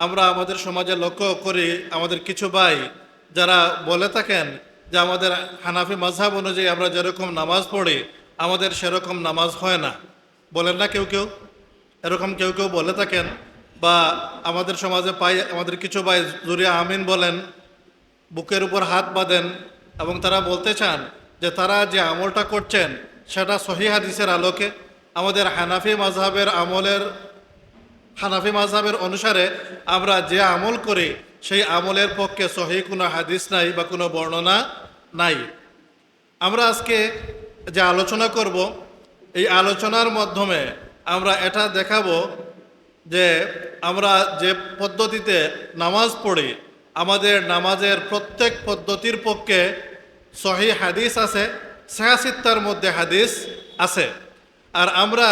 আমরা আমাদের সমাজে লক্ষ্য করি আমাদের কিছু ভাই যারা বলে থাকেন যে আমাদের হানাফি মাযহাব অনুযায়ী আমরা যেরকম নামাজ পড়ি আমাদের সেরকম নামাজ হয় না। বলেন না কেউ কেউ? এরকম কেউ কেউ বলে থাকেন। বা আমাদের সমাজে পাই আমাদের কিছু ভাই জুড়ে আমিন বলেন, বুকের উপর হাত বাঁধেন এবং তারা বলতে চান যে তারা যে আমলটা করছেন সেটা সহিহ হাদিসের আলোকে আমাদের হানাফি মাযহাবের অনুসারে আমরা যে আমল করি সেই আমলের পক্ষে সহিহ কোনো হাদিস নাই বা কোনো বর্ণনা নাই। আমরা আজকে যে আলোচনা করব এই আলোচনার মাধ্যমে আমরা এটা দেখাবো যে আমরা যে পদ্ধতিতে নামাজ পড়ি আমাদের নামাজের প্রত্যেক পদ্ধতির পক্ষে সহিহ হাদিস আছে, সিত্তার মধ্যে হাদিস আছে। আর আমরা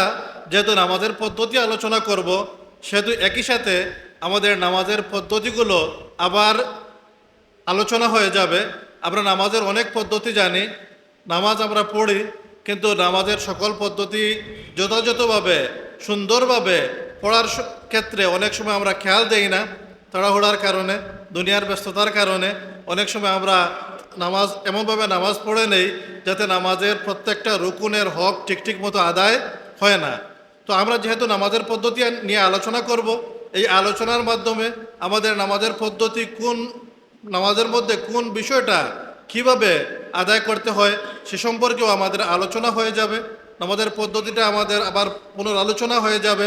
যেহেতু নামাজের পদ্ধতি আলোচনা করব সেহেতু একই সাথে আমাদের নামাজের পদ্ধতিগুলো আবার আলোচনা হয়ে যাবে। আমরা নামাজের অনেক পদ্ধতি জানি, নামাজ আমরা পড়ি, কিন্তু নামাজের সকল পদ্ধতি যথাযথভাবে সুন্দরভাবে পড়ার ক্ষেত্রে অনেক সময় আমরা খেয়াল দেই না। তাড়াহুড়ার কারণে, দুনিয়ার ব্যস্ততার কারণে অনেক সময় আমরা নামাজ এমনভাবে নামাজ পড়ে নেই যাতে নামাজের প্রত্যেকটা রুকুনের হক ঠিক মতো আদায় হয় না। তো আমরা যেহেতু নামাজের পদ্ধতি নিয়ে আলোচনা করব, এই আলোচনার মাধ্যমে আমাদের নামাজের পদ্ধতি নামাজের মধ্যে কোন বিষয়টা কিভাবে আদায় করতে হয় সে সম্পর্কেও আমাদের আলোচনা হয়ে যাবে। নামাজের পদ্ধতিটা আমাদের আবার পুনরালোচনা হয়ে যাবে,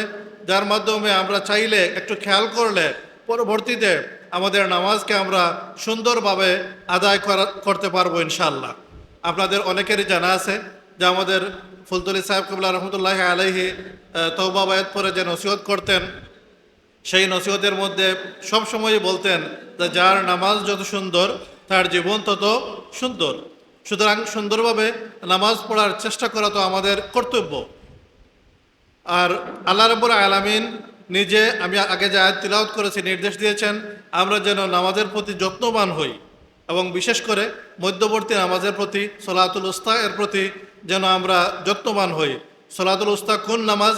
যার মাধ্যমে আমরা চাইলে একটু খেয়াল করলে পরবর্তীতে আমাদের নামাজকে আমরা সুন্দরভাবে আদায় করতে পারবো ইনশাআল্লাহ। আপনাদের অনেকেরই জানা আছে যে আমাদের ফুলতলি সাহেব কিবলা রহমতুল্লাহ আলাইহি তওবা বায়াত পরে যে নসিহত করতেন সেই নসিহতের মধ্যে সবসময়ই বলতেন যে যার নামাজ যত সুন্দর তার জীবন তত সুন্দর। সুতরাং সুন্দরভাবে নামাজ পড়ার চেষ্টা করা তো আমাদের কর্তব্য। আর আল্লাহ রাব্বুল আলামিন নিজে, আমি আগে যে আয়াত তিলাওয়াত করেছি, নির্দেশ দিয়েছেন আমরা যেন নামাজের প্রতি যত্নবান হই এবং বিশেষ করে মধ্যবর্তী নামাজের প্রতি সলাতুল উস্তা এর প্রতি যেন আমরা যত্নবান হই। সলাতুল উস্তা কোন নামাজ?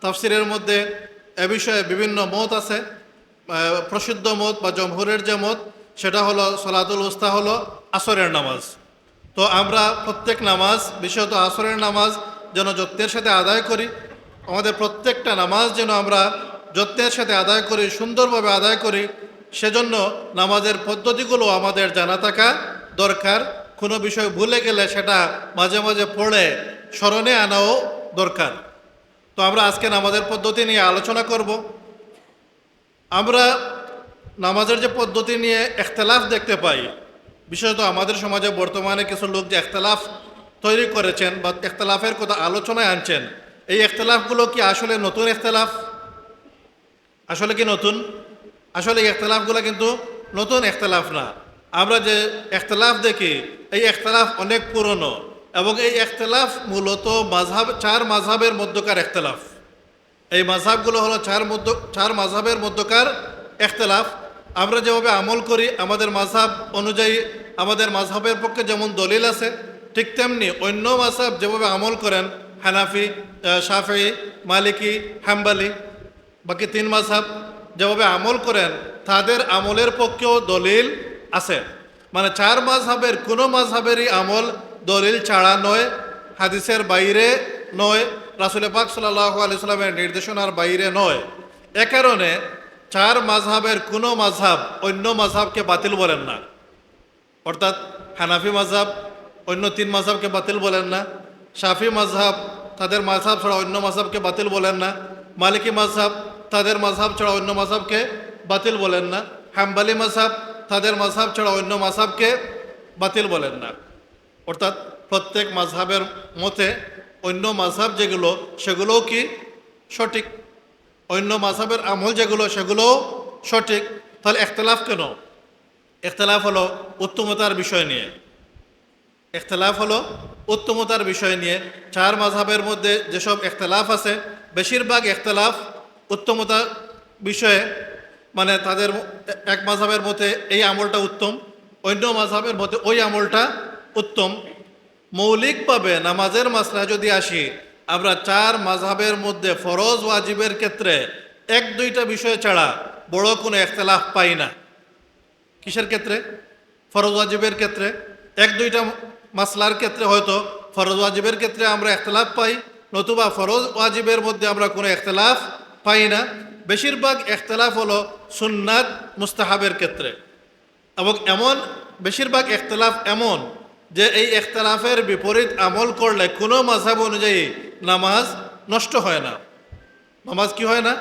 তাফসিরের মধ্যে এ বিষয়ে বিভিন্ন মত আছে। প্রসিদ্ধ মত বা জমহুরের যে মত সেটা হলো সলাতুল উস্তা হলো আসরের নামাজ। তো আমরা প্রত্যেক নামাজ, বিশেষত আসরের নামাজ যেন যত্নের সাথে আদায় করি। আমাদের প্রত্যেকটা নামাজ যেন আমরা যত্নের সাথে আদায় করি, সুন্দরভাবে আদায় করি। সেজন্য নামাজের পদ্ধতিগুলো আমাদের জানা থাকা দরকার। কোনো বিষয় ভুলে গেলে সেটা মাঝে মাঝে পড়ে স্মরণে আনাও দরকার। তো আমরা আজকে নামাজের পদ্ধতি নিয়ে আলোচনা করব। আমরা নামাজের যে পদ্ধতি নিয়ে ইখতিলাফ দেখতে পাই, বিশেষত আমাদের সমাজে বর্তমানে কিছু লোক যে ইখতিলাফ তৈরি করেছেন বা ইখতিলাফের কথা আলোচনায় আনছেন, এই ইখতিলাফগুলো কি আসলে নতুন ইখতিলাফ? আসলে কি নতুন? আসলে এই ইখতিলাফগুলো কিন্তু নতুন ইখতিলাফ না। আমরা যে ইখতিলাফ দেখি এই ইখতিলাফ অনেক পুরনো এবং এই ইখতিলাফ মূলত চার মাযহাবের মধ্যকার ইখতিলাফ। এই মাযহাবগুলো হলো চার মাযহাবের মধ্যকার ইখতিলাফ। আমরা যেভাবে আমল করি আমাদের মাযহাব অনুযায়ী, আমাদের মাযহাবের পক্ষে যেমন দলিল আছে, ঠিক তেমনি অন্য মাযহাব যেভাবে আমল করেন, হানাফি, শাফিঈ, মালিকি, হাম্বলি, বাকি তিন মাযহাব যেভাবে আমল করেন তাদের আমলের পক্ষেও দলিল আছে। মানে চার মাযহাবের কোনো মাযহাবেরই আমল দলিল ছাড়া নয়, হাদিসের বাইরে নয়, রাসূল পাক সাল্লাল্লাহু আলাইহি সাল্লামের নির্দেশনার বাইরে নয়। এ কারণে চার মাযহাবের কোনো মাযহাব অন্য মাযহাবকে বাতিল বলেন না। অর্থাৎ হানাফি মাযহাব অন্য তিন মাযহাবকে বাতিল বলেন না, শাফি মাযহাব তাদের মাযহাব ছাড়া অন্য মাযহাবকে বাতিল বলেন না, মালিকি মাযহাব তাদের মাযহাব ছাড়া অন্য মাযহাবকে বাতিল বলেন না, হাম্বলি মাযহাব তাদের মাযহাব ছাড়া অন্য মাযহাবকে বাতিল বলেন না। অর্থাৎ প্রত্যেক মাযহাবের মতে অন্য মাযহাব যেগুলো সেগুলোও কি সঠিক, অন্য মাযহাবের আমল যেগুলো সেগুলোও সঠিক। তাহলে ইখতিলাফ কেন? ইখতিলাফ হলো উত্তমতার বিষয় নিয়ে। ইখতিলাফ হলো উত্তমতার বিষয় নিয়ে। চার মাযহাবের মধ্যে যেসব ইখতিলাফ আছে বেশিরভাগ ইখতিলাফ উত্তমতার বিষয়ে। মানে তাদের এক মাযহাবের মতে এই আমলটা উত্তম, অন্য মাযহাবের মতে ওই আমলটা উত্তম। মৌলিকভাবে নামাজের মাসলা যদি আসি, আমরা চার মাযহাবের মধ্যে ফরজ ওয়াজিবের ক্ষেত্রে এক দুইটা বিষয় ছাড়া বড় কোনো ইখতিলাফ পাই না। কিসের ক্ষেত্রে? ফরজ ওয়াজিবের ক্ষেত্রে। এক দুইটা মাসলার ক্ষেত্রে হয়তো ফরজ ওয়াজিবের ক্ষেত্রে আমরা ইখতিলাফ পাই, নতুবা ফরজ ওয়াজিবের মধ্যে আমরা কোনো ইখতিলাফ পাই না। বেশিরভাগ ইখতিলাফ হলো সুন্নাত মুস্তাহাবের ক্ষেত্রে, এবং বেশিরভাগ ইখতিলাফ এমন যে এই ইখতিলাফের বিপরীত আমল করলে কোনো মাযহাব অনুযায়ী নামাজ নষ্ট হয় না। নামাজ কি হয় না?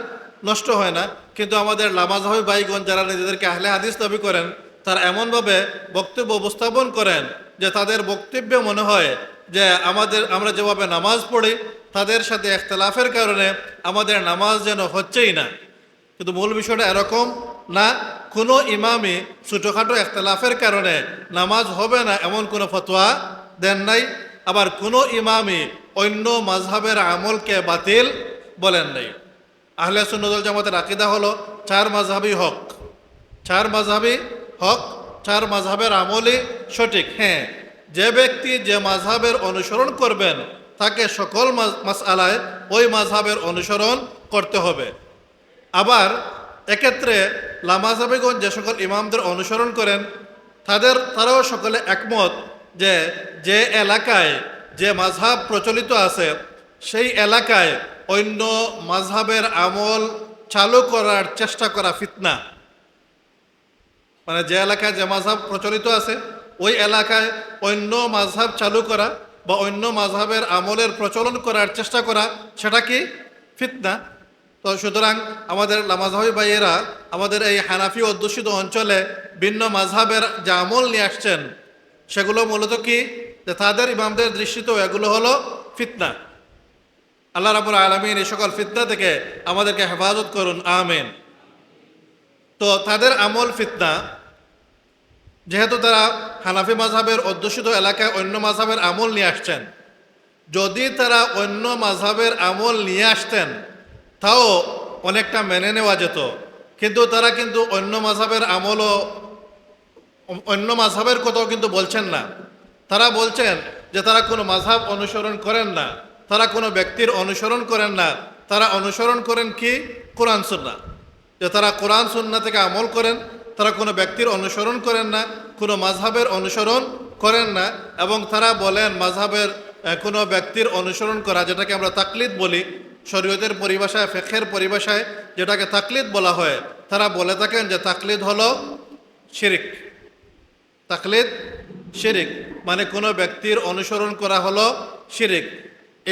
নষ্ট হয় না। কিন্তু আমাদের লামাযহাবী ভাইগণ যারা নিজেদেরকে আহলে হাদিস দাবি করেন, তারা এমনভাবে বক্তব্য উপস্থাপন করেন যে তাদের বক্তব্যে মনে হয় যে আমরা যেভাবে নামাজ পড়ি তাদের সাথে ইখতিলাফের কারণে আমাদের নামাজ যেন হচ্ছেই না। কিন্তু মূল বিষয়টা এরকম না। কোনো ইমামই ছোটোখাটো ইখতিলাফের কারণে নামাজ হবে না এমন কোনো ফতোয়া দেন নাই। আবার কোনো ইমামই অন্য মাযহাবের আমলকে বাতিল বলেন নাই। আহলে সুন্নাত ওয়াল জামাতের আকীদা হলো চার মাযহাবই হক, চার মাযহাবই হক, চার মাযহাবের আমলই সঠিক। হ্যাঁ, যে ব্যক্তি যে মাযহাবের অনুসরণ করবেন তাকে সকল মাসআলায় ওই মাযহাবের অনুসরণ করতে হবে। আবার এক্ষেত্রে লামাযহাবীগণ যে সকল ইমামদের অনুসরণ করেন তারাও সকলে একমত যে যে এলাকায় যে মাযহাব প্রচলিত আছে সেই এলাকায় অন্য মাযহাবের আমল চালু করার চেষ্টা করা ফিতনা। মানে যে এলাকায় যে মাযহাব প্রচলিত আছে ওই এলাকায় অন্য মাযহাব চালু করা বা অন্য মাযহাবের আমলের প্রচলন করার চেষ্টা করা, সেটা কি? ফিতনা। তো সুতরাং আমাদের লামাযহাবী ভাইয়েরা আমাদের এই হানাফি অধ্যুষিত অঞ্চলে ভিন্ন মাযহাবের যে আমল নিয়ে আসছেন সেগুলো মূলত কি? যে তাদের ইমামদের দৃষ্টিতেও এগুলো হলো ফিতনা। আল্লাহ রাব্বুল আলামিন এই সকল ফিতনা থেকে আমাদেরকে হেফাজত করুন, আমিন। তো তাদের আমল ফিতনা, যেহেতু তারা হানাফি মাযহাবের অধ্যুষিত এলাকায় অন্য মাযহাবের আমল নিয়ে আসছেন, যদি তারা অন্য মাযহাবের আমল নিয়ে আসতেন তাও অনেকটা মেনে নেওয়া যেত। কিন্তু তারা কিন্তু অন্য মাযহাবের আমলও, অন্য মাযহাবের কথাও কিন্তু বলছেন না। তারা বলছেন যে তারা কোনো মাযহাব অনুসরণ করেন না, তারা কোনো ব্যক্তির অনুসরণ করেন না, তারা অনুসরণ করেন কি? কোরআন সুন্নাহ। যে তারা কোরআন সুন্নাহ থেকে আমল করেন, তারা কোনো ব্যক্তির অনুসরণ করেন না, কোনো মাযহাবের অনুসরণ করেন না। এবং তারা বলেন মাযহাবের কোনো ব্যক্তির অনুসরণ করা, যেটাকে আমরা তাকলিদ বলি, শরীয়তের পরিভাষায়, ফিকহের পরিভাষায় যেটাকে তাকলিদ বলা হয়, তারা বলে থাকেন যে তাকলিদ হলো শিরিক। তাকলিদ শিরিক, মানে কোনো ব্যক্তির অনুসরণ করা হলো শিরিক।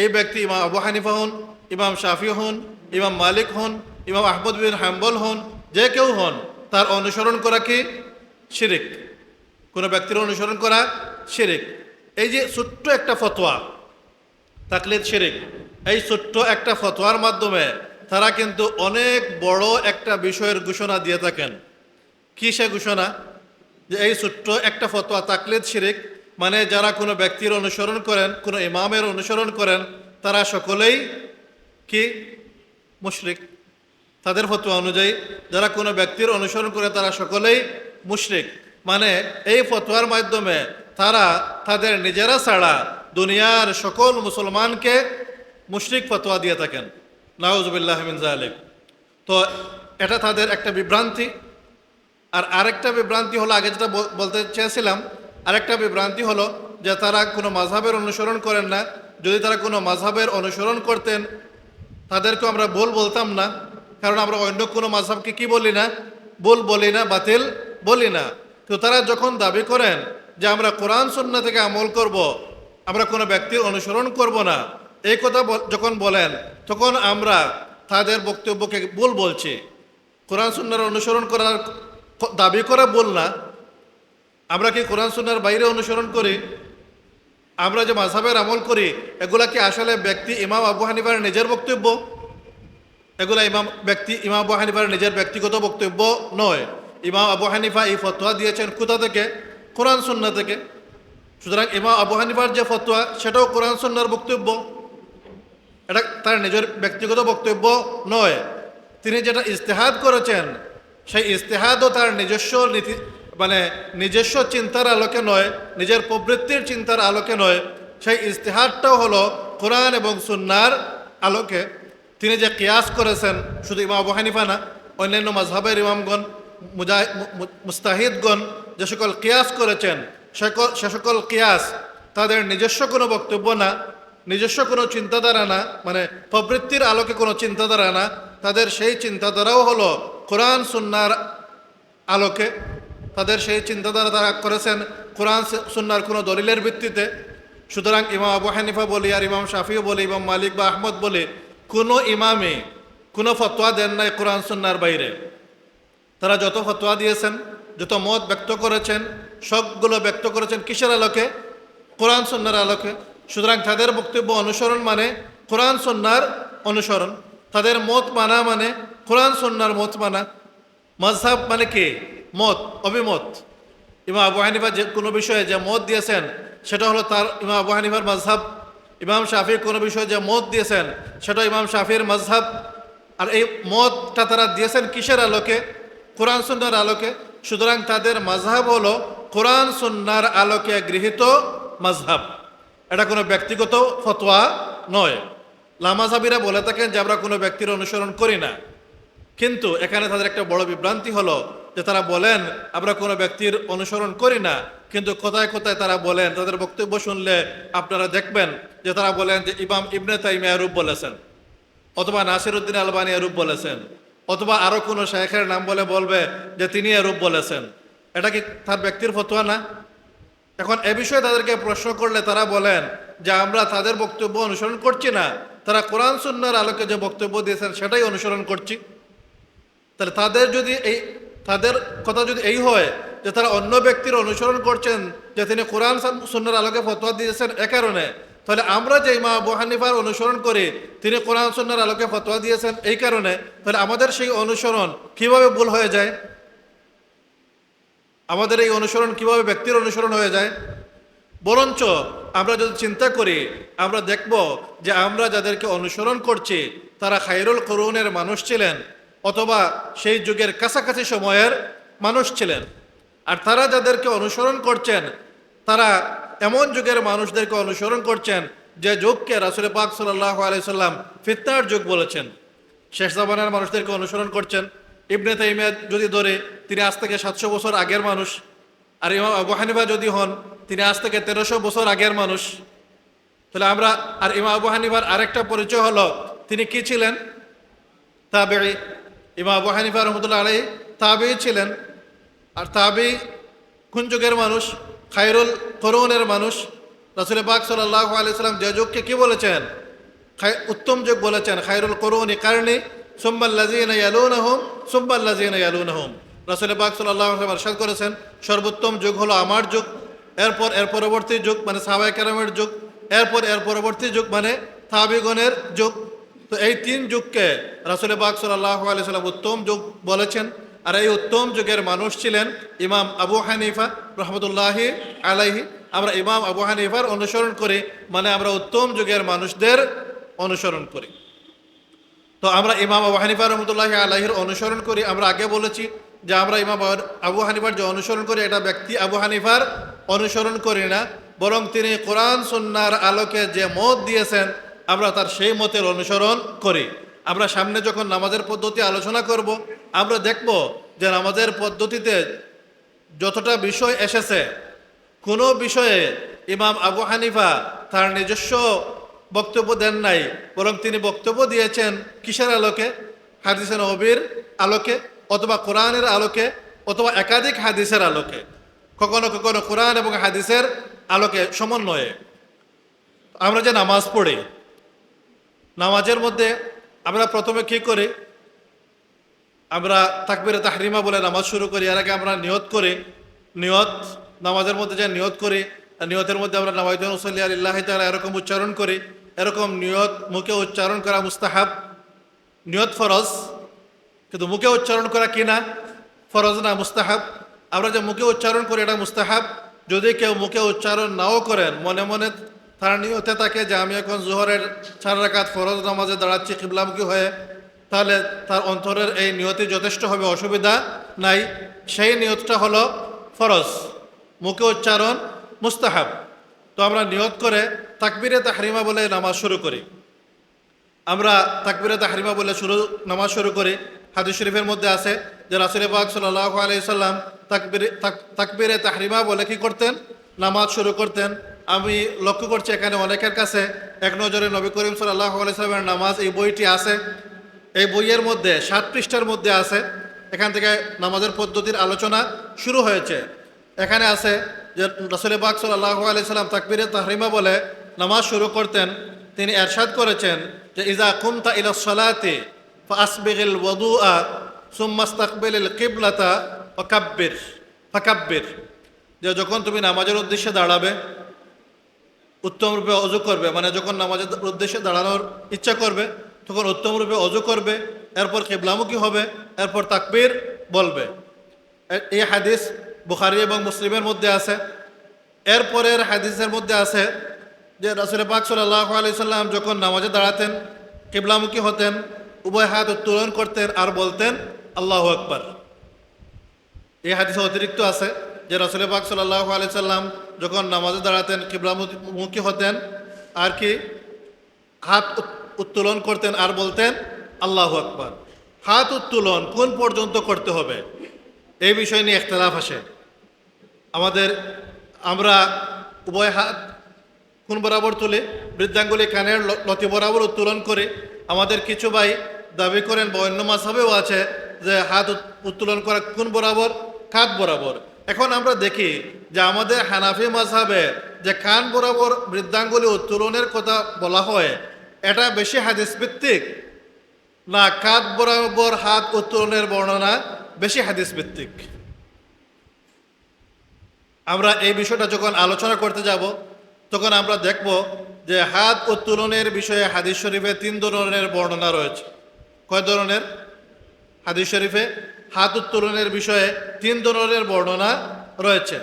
এই ব্যক্তি ইমাম আবু হানিফা হন, ইমাম শাফি হন, ইমাম মালিক হন, ইমাম আহমদ বিন হাম্বল হন, যে কেউ হন, তার অনুসরণ করা কি? শিরিক। কোনো ব্যক্তির অনুসরণ করা শিরিক। এই যে ছোট্ট একটা ফতোয়া তাকলিদ শিরিক, এই ছোট্ট একটা ফতোয়ার মাধ্যমে তারা কিন্তু অনেক বড় একটা বিষয়ের ঘোষণা দিয়ে থাকেন। কি সে ঘোষণা? যে এই ছোট্ট একটা ফতোয়া তাকলিদ শিরিক, মানে যারা কোনো ব্যক্তির অনুসরণ করেন, কোনো ইমামের অনুসরণ করেন, তারা সকলেই কি? মুশরিক। তাদের ফতোয়া অনুযায়ী যারা কোনো ব্যক্তির অনুসরণ করে তারা সকলেই মুশরিক। মানে এই ফতোয়ার মাধ্যমে তারা তাদের নিজেরা ছাড়া দুনিয়ার সকল মুসলমানকে মুশরিক ফতোয়া দিয়ে থাকেন। নাউযুবিল্লাহি মিন যালিক। তো এটা তাদের একটা বিভ্রান্তি। আর আরেকটা বিভ্রান্তি হলো, আগে যেটা বলতে চেয়েছিলাম, আরেকটা বিভ্রান্তি হলো যে তারা কোনো মাযহাবের অনুসরণ করেন না। যদি তারা কোনো মাযহাবের অনুসরণ করতেন তাদেরকে আমরা ভুল বলতাম না, কারণ আমরা অন্য কোনো মাযহাবকে কি বলি না? ভুল বলি না, বাতিল বলি না। তো তারা যখন দাবি করেন যে আমরা কোরআন সুন্নাহ থেকে আমল করব, আমরা কোনো ব্যক্তির অনুসরণ করব না, এই কথা যখন বলেন তখন আমরা তাদের বক্তব্যকে ভুল বলছি। কোরআন সুন্নাহর অনুসরণ করার দাবি করা ভুল না। আমরা কি কোরআন সুন্নাহর বাইরে অনুসরণ করি? আমরা যে মাযহাবের আমল করি এগুলা কি আসলে ব্যক্তি ইমাম আবু হানিফার নিজের বক্তব্য? এগুলা ইমাম আবু হানিফার নিজের ব্যক্তিগত বক্তব্য নয়। ইমাম আবু হানিফা এই ফতোয়া দিয়েছেন কোথা থেকে? কোরআন সুন্নাহ থেকে। সুতরাং ইমাম আবু হানিফার যে ফতোয়া সেটাও কোরআন সুন্নাহর বক্তব্য, এটা তার নিজের ব্যক্তিগত বক্তব্য নয়। তিনি যেটা ইজতিহাদ করেছেন সেই ইজতিহাদও তার নিজস্ব নীতি, মানে নিজস্ব চিন্তার আলোকে নয়, নিজের প্রবৃত্তির চিন্তার আলোকে নয়। সেই ইজতিহাদটাও হলো কোরআন এবং সুন্নাহর আলোকে। তিনি যে কিয়াস করেছেন, শুধু ইমাম আবু হানিফা না, অন্যান্য মাযহাবের ইমামগণ মুস্তাহিদগণ যে সকল কিয়াস করেছেন সে সকল কিয়াস তাদের নিজস্ব কোনো বক্তব্য না, নিজস্ব কোনো চিন্তাধারা না, মানে প্রবৃত্তির আলোকে কোনো চিন্তাধারা না, তাদের সেই চিন্তাধারাও হলো কোরআন সুন্নাহর আলোকে। তাদের সেই চিন্তাধারা তারা করেছেন কোরআন সুন্নাহর কোনো দলিলের ভিত্তিতে। সুতরাং ইমাম আবু হানিফা বলি আর ইমাম শাফিও বলি, ইমাম মালিক বা আহমদ বলি, কোনো ইমামে কোনো ফতোয়া দেন নাই কোরআন সুন্নাহর বাইরে। তারা যত ফতোয়া দিয়েছেন, যত মত ব্যক্ত করেছেন, সবগুলো ব্যক্ত করেছেন কিসের আলোকে? কোরআন সুন্নাহর আলোকে। সুতরাং তাদের বক্তব্য অনুসরণ মানে কোরআন সুন্নাহর অনুসরণ, তাদের মত মানা মানে কোরআন সুন্নাহর মত মানা। মাযহাব মানে কি? মত, অভিমত। ইমাম আবু হানিফা যে কোনো বিষয়ে যে মত দিয়েছেন সেটা হলো তার ইমাম আবু হানিফার মাযহাব। ইমাম শাফি কোনো বিষয়ে যে মত দিয়েছেন সেটা ইমাম শাফির মাযহাব। আর এই মতটা তারা দিয়েছেন কিসের আলোকে? কোরআন সুন্নাহর আলোকে। সুতরাং তাদের মাযহাব হলো কোরআন সুন্নাহর আলোকে গৃহীত মাযহাব। এটা কোনো ব্যক্তিগত ফতোয়া নয়। লামাযহাবিরা বলে থাকেন যে আমরা কোনো ব্যক্তির অনুসরণ করি না, কিন্তু এখানে তাদের একটা বড় বিভ্রান্তি হলো যে তারা বলেন আমরা কোনো ব্যক্তির অনুসরণ করি না, কিন্তু কোথায় কোথায় তারা বলেন, তাদের বক্তব্য শুনলে আপনারা দেখবেন যে তারা বলেন যে ইমাম ইবনে তাইমিয়া এরূপ বলেছেন, অথবা নাসিরউদ্দিন আলবানী এরূপ বলেছেন, অথবা আরও কোনো শায়েখের নাম বলবে যে তিনি এরূপ বলেছেন। এটা কি তার ব্যক্তির ফতোয়া না? এখন এ বিষয়ে তাদেরকে প্রশ্ন করলে তারা বলেন যে আমরা তাদের বক্তব্য অনুসরণ করছি না, তারা কোরআন সুন্নাহর আলোকে যে বক্তব্য দিয়েছেন সেটাই অনুসরণ করছি। তাহলে তাদের কথা যদি এই হয় যে তারা অন্য ব্যক্তির অনুসরণ করছেন যে তিনি কোরআন সুন্নাহর আলোকে ফতোয়া দিয়েছেন এ কারণে, তাহলে আমরা যে ইমাম আবু হানিফার অনুসরণ করি তিনি কোরআন সুন্নাহর আলোকে ফতোয়া দিয়েছেন এই কারণে, তাহলে আমাদের সেই অনুসরণ কিভাবে ভুল হয়ে যায়? আমাদের এই অনুসরণ কিভাবে ব্যক্তির অনুসরণ হয়ে যায়? বরঞ্চ আমরা যদি চিন্তা করি আমরা দেখব যে আমরা যাদেরকে অনুসরণ করছি তারা খায়রুল কুরুনের মানুষ ছিলেন, অথবা সেই যুগের কাছাকাছি সময়ের মানুষ ছিলেন। আর তারা যাদেরকে অনুসরণ করছেন তারা এমন যুগের মানুষদেরকে অনুসরণ করছেন যে যুগকে রাসূল পাক সাল্লাল্লাহু আলাইহি সাল্লাম ফিতনার যুগ বলেছেন। শেষ জামানার মানুষদেরকে অনুসরণ করছেন। ইবনে তাইমিয়া যদি ধরে তিনি আজ থেকে 700 বছর আগের মানুষ, আর ইমাম আবু হানিফা যদি হন তিনি আজ থেকে 1300 বছর আগের মানুষ। তাহলে আমরা আর ইমাম আবু হানিফার আরেকটা পরিচয় হলো তিনি কি ছিলেন? তাবেঈ। ইমাম আবু হানিফা রহমতুল্লাহ আলাইহি তাবেঈ ছিলেন। আর তাবেঈ কোন যুগের মানুষ? খায়রুল কুরুনের মানুষ। রাসূল পাক সাল্লাল্লাহু আলাইহি সাল্লাম যে যুগকে কি বলেছেন? উত্তম যুগ বলেছেন। খায়রুল কুরুনি কারনি সুম্মাল্লাযীনা ইয়ালুনহুম সুম্মাল্লাযীনা ইয়ালুনহুম। রাসূল পাক সাল্লাল্লাহু আলাইহি ওয়াসাল্লাম ইরশাদ করেছেন সর্বোত্তম যুগ হলো আমার যুগ, এরপর এর পরবর্তী যুগ মানে সাহাবায়ে কেরামের যুগ, এরপর এর পরবর্তী যুগ মানে তাবেঈগণের যুগ। তো এই তিন যুগকে রাসূল পাক সাল্লাল্লাহু আলাইহি ওয়াসাল্লাম উত্তম যুগ বলেছেন। আর এই উত্তম যুগের মানুষ ছিলেন ইমাম আবু হানিফা রহমতুল্লাহি আলাইহি। আমরা ইমাম আবু হানিফার অনুসরণ করি মানে আমরা উত্তম যুগের মানুষদের অনুসরণ করি। তো আমরা ইমাম আবু হানিফা রহমতুল্লাহি আলাইহির অনুসরণ করি। আমরা আগে বলেছি যে আমরা ইমাম আবু হানিফার যে অনুসরণ করি এটা ব্যক্তি আবু হানিফার অনুসরণ করি না, বরং তিনি কোরআন সুন্নাহর আলোকে যে মত দিয়েছেন আমরা তার সেই মতের অনুসরণ করি। আমরা সামনে যখন নামাজের পদ্ধতি আলোচনা করব আমরা দেখব যে নামাজের পদ্ধতিতে যতটা বিষয় এসেছে কোনো বিষয়ে ইমাম আবু হানিফা তার নিজস্ব বক্তব্য দেন নাই, বরং তিনি বক্তব্য দিয়েছেন কিসের আলোকে? হাদিসে নববীর আলোকে, অথবা কোরআনের আলোকে, অথবা একাধিক হাদিসের আলোকে, কখনো কখনো কোরআন এবং হাদিসের আলোকে সমন্বয়ে। আমরা যে নামাজ পড়ি নামাজের মধ্যে আমরা প্রথমে কি করি? আমরা তাকবীরে তাহরিমা বলে নামাজ শুরু করি। এর আগে আমরা নিয়ত করি। নিয়ত নামাজের মধ্যে যে নিয়ত করি, নিয়তের মধ্যে আমরা নাওয়াইতু নুসাল্লি আলিল্লাহি তাআলা এরকম উচ্চারণ করি। এরকম নিয়ত মুখে উচ্চারণ করা মুস্তাহাব। নিয়ত ফরজ, কিন্তু মুখে উচ্চারণ করা কি না? ফরজ না, মুস্তাহাব। আমরা যে মুখে উচ্চারণ করি এটা মুস্তাহাব। যদি কেউ মুখে উচ্চারণ নাও করেন, মনে মনে তার নিয়তে থাকে যে আমি এখন জোহরের 4 রাকাত ফরজ নামাজে দাঁড়াচ্ছি কিবলামুখী হয়ে, তাহলে তার অন্তরের এই নিয়তি যথেষ্ট হবে, অসুবিধা নাই। সেই নিয়তটা হলো ফরজ, মুখে উচ্চারণ মুস্তাহাব। তো আমরা নিয়ত করে তাকবীরে তাহরিমা বলে নামাজ শুরু করি। আমরা তাকবীরে তাহরিমা বলে নামাজ শুরু করি। হাদিস শরীফের মধ্যে আছে যে রাসূল পাক সাল্লাল্লাহু আলাইহি সাল্লাম তাকবীরে তাহরিমা বলে কি করতেন? নামাজ শুরু করতেন। আমি লক্ষ্য করছি এখানে অনেকের কাছে এক নজরে নবী করিম সাল্লাল্লাহু আলাইহি সাল্লামের নামাজ এই বইটি আছে। এই বইয়ের মধ্যে 7 পৃষ্ঠার মধ্যে আছে। এখান থেকে নামাজের পদ্ধতির আলোচনা শুরু হয়েছে। এখানে আছে যে রাসূল পাক সাল্লাল্লাহু আলাইহি সাল্লাম তাকবীরে তাহরিমা বলে নামাজ শুরু করতেন। তিনি এরশাদ করেছেন যে ইজা কুমতা ইলাস সালাতি ফাসবিগিল ওযুআ সুম্মা ইস্তাকবিলিল কিবলাতা ফাকাব্বির। যে যখন তুমি নামাজের উদ্দেশ্যে দাঁড়াবে, উত্তম রূপে অজু করবে, মানে যখন নামাজের উদ্দেশ্যে দাঁড়ানোর ইচ্ছা করবে তখন উত্তম রূপে অজু করবে, এরপর কিবলামুখী হবে, এরপর তাকবীর বলবে। এই হাদিস বুখারী এবং মুসলিমের মধ্যে আছে। এরপরের হাদিসের মধ্যে আছে যে রাসূল পাক সাল্লাল্লাহু আলাইহি সাল্লাম যখন নামাজে দাঁড়াতেন, কিবলামুখী হতেন, উভয় হাত উত্তোলন করতেন আর বলতেন আল্লাহু আকবার। এই হাদিসে অতিরিক্ত আছে যে রাসূল পাক সাল্লাল্লাহু আলাইহি সাল্লাম যখন নামাজে দাঁড়াতেন কিবলামুখী হতেন আর কি হাত উত্তোলন করতেন আর বলতেন আল্লাহু আকবার। হাত উত্তোলন কোন পর্যন্ত করতে হবে এই বিষয় নিয়ে ইখতিলাফ আসে। আমরা উভয় হাত কোন বরাবর তুলে বৃদ্ধাঙ্গুলি কানের লতি বরাবর উত্তোলন করে। আমাদের কিছু ভাই দাবি করেন বা অন্য মাযহাবেও আছে যে হাত উত্তোলন করা কোন বরাবর? কাঁধ বরাবর। এখন আমরা দেখি যে আমাদের হানাফি মাযহাবে যে কান বরাবর বৃদ্ধাঙ্গুলি উত্তোলনের কথা বলা হয়, এটা বেশি হাদিস ভিত্তিক না কাঁধ বরাবর হাত উত্তোলনের বর্ণনা বেশি হাদিস ভিত্তিক? আমরা এই বিষয়টা যখন আলোচনা করতে যাব তখন আমরা দেখব যে হাত উত্তোলনের বিষয়ে হাদিস শরীফে 3 ধরনের বর্ণনা রয়েছে। কয় ধরনের? হাদিস শরীফে হাত উত্তোলনের বিষয়ে 3 ধরনের বর্ণনা রয়েছে।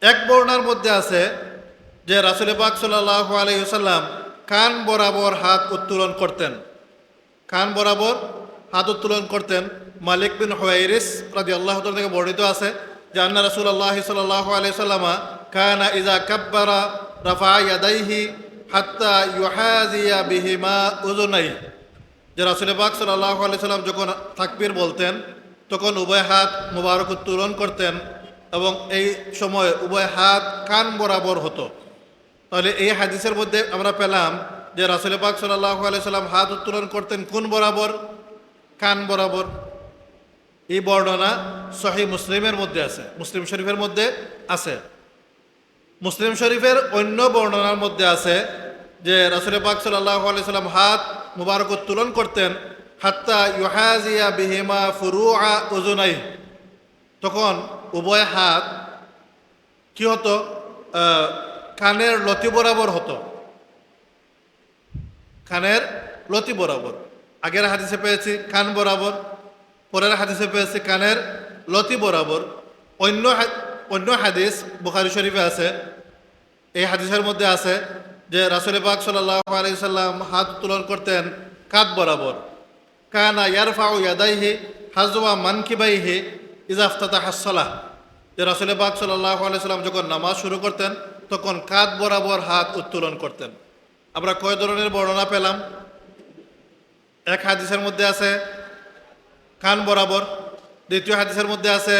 এক বর্ণনার মধ্যে আছে যে রাসূল পাক সাল্লাল্লাহু আলাইহি ওয়াসাল্লাম কান বরাবর হাত উত্তোলন করতেন। কান বরাবর হাত উত্তোলন করতেন। মালিক বিন হুয়াইরিস রাদিয়াল্লাহু তাআলা থেকে বর্ণিত আছে যে আন্না রাসূলুল্লাহ সাল্লাল্লাহু আলাইহি ওয়াসাল্লাম কানা ইযা কাব্বারা রাফা ইয়াদাইহি হাত্তা ইউহাযিয়া বিহিমা উযুনাইহি। যে রাসূল পাক সাল্লাল্লাহু আলাইহি ওয়াসাল্লাম যখন তাকবীর বলতেন তখন উভয় হাত মুবারক উত্তোলন করতেন এবং এই সময় উভয় হাত কান বরাবর হতো। তাহলে এই হাদিসের মধ্যে আমরা পেলাম যে রাসূল পাক সাল্লাল্লাহু আলাইহি ওয়াসাল্লাম হাত উত্তোলন করতেন কোন বরাবর? কান বরাবর। এই বর্ণনা সহিহ মুসলিমের মধ্যে আছে, মুসলিম শরীফের মধ্যে আছে। মুসলিম শরীফের অন্য বর্ণনার মধ্যে আছে যে রাসূল পাক সাল্লাল্লাহু আলাইহি ওয়াসাল্লাম হাত মুবারক উত্তোলন করতেন হাত্তা ইউহাযিয়া বিহিমা ফুরুআ উযুনাইহি। তখন উভয় হাত কি হতো? কানের লতি বরাবর হতো। কানের লতি বরাবর। আগের হাদিসে পেয়েছি কান বরাবর, পরের হাদিসে পেয়েছি কানের লতি বরাবর। অন্য হাদিস বুখারী শরীফে আছে। এই হাদিসের মধ্যে আছে যে রাসূল পাক সাল্লাল্লাহু আলাইহি সাল্লাম হাত উত্তোলন করতেন কাঁধ বরাবর। কানা ইয়ারফাউ ইয়াদাইহি হাযওয়া মানকিবাইহি ইযা ইফতাতাহা আস-সালাহ। যে রাসূল পাক সাল্লাল্লাহু আলাইহি সাল্লাম যখন নামাজ শুরু করতেন তখন কাঁধ বরাবর হাত উত্তোলন করতেন। আমরা কয় ধরনের বর্ণনা পেলাম? এক হাদিসের মধ্যে আছে কান বরাবর, দ্বিতীয় হাদিসের মধ্যে আছে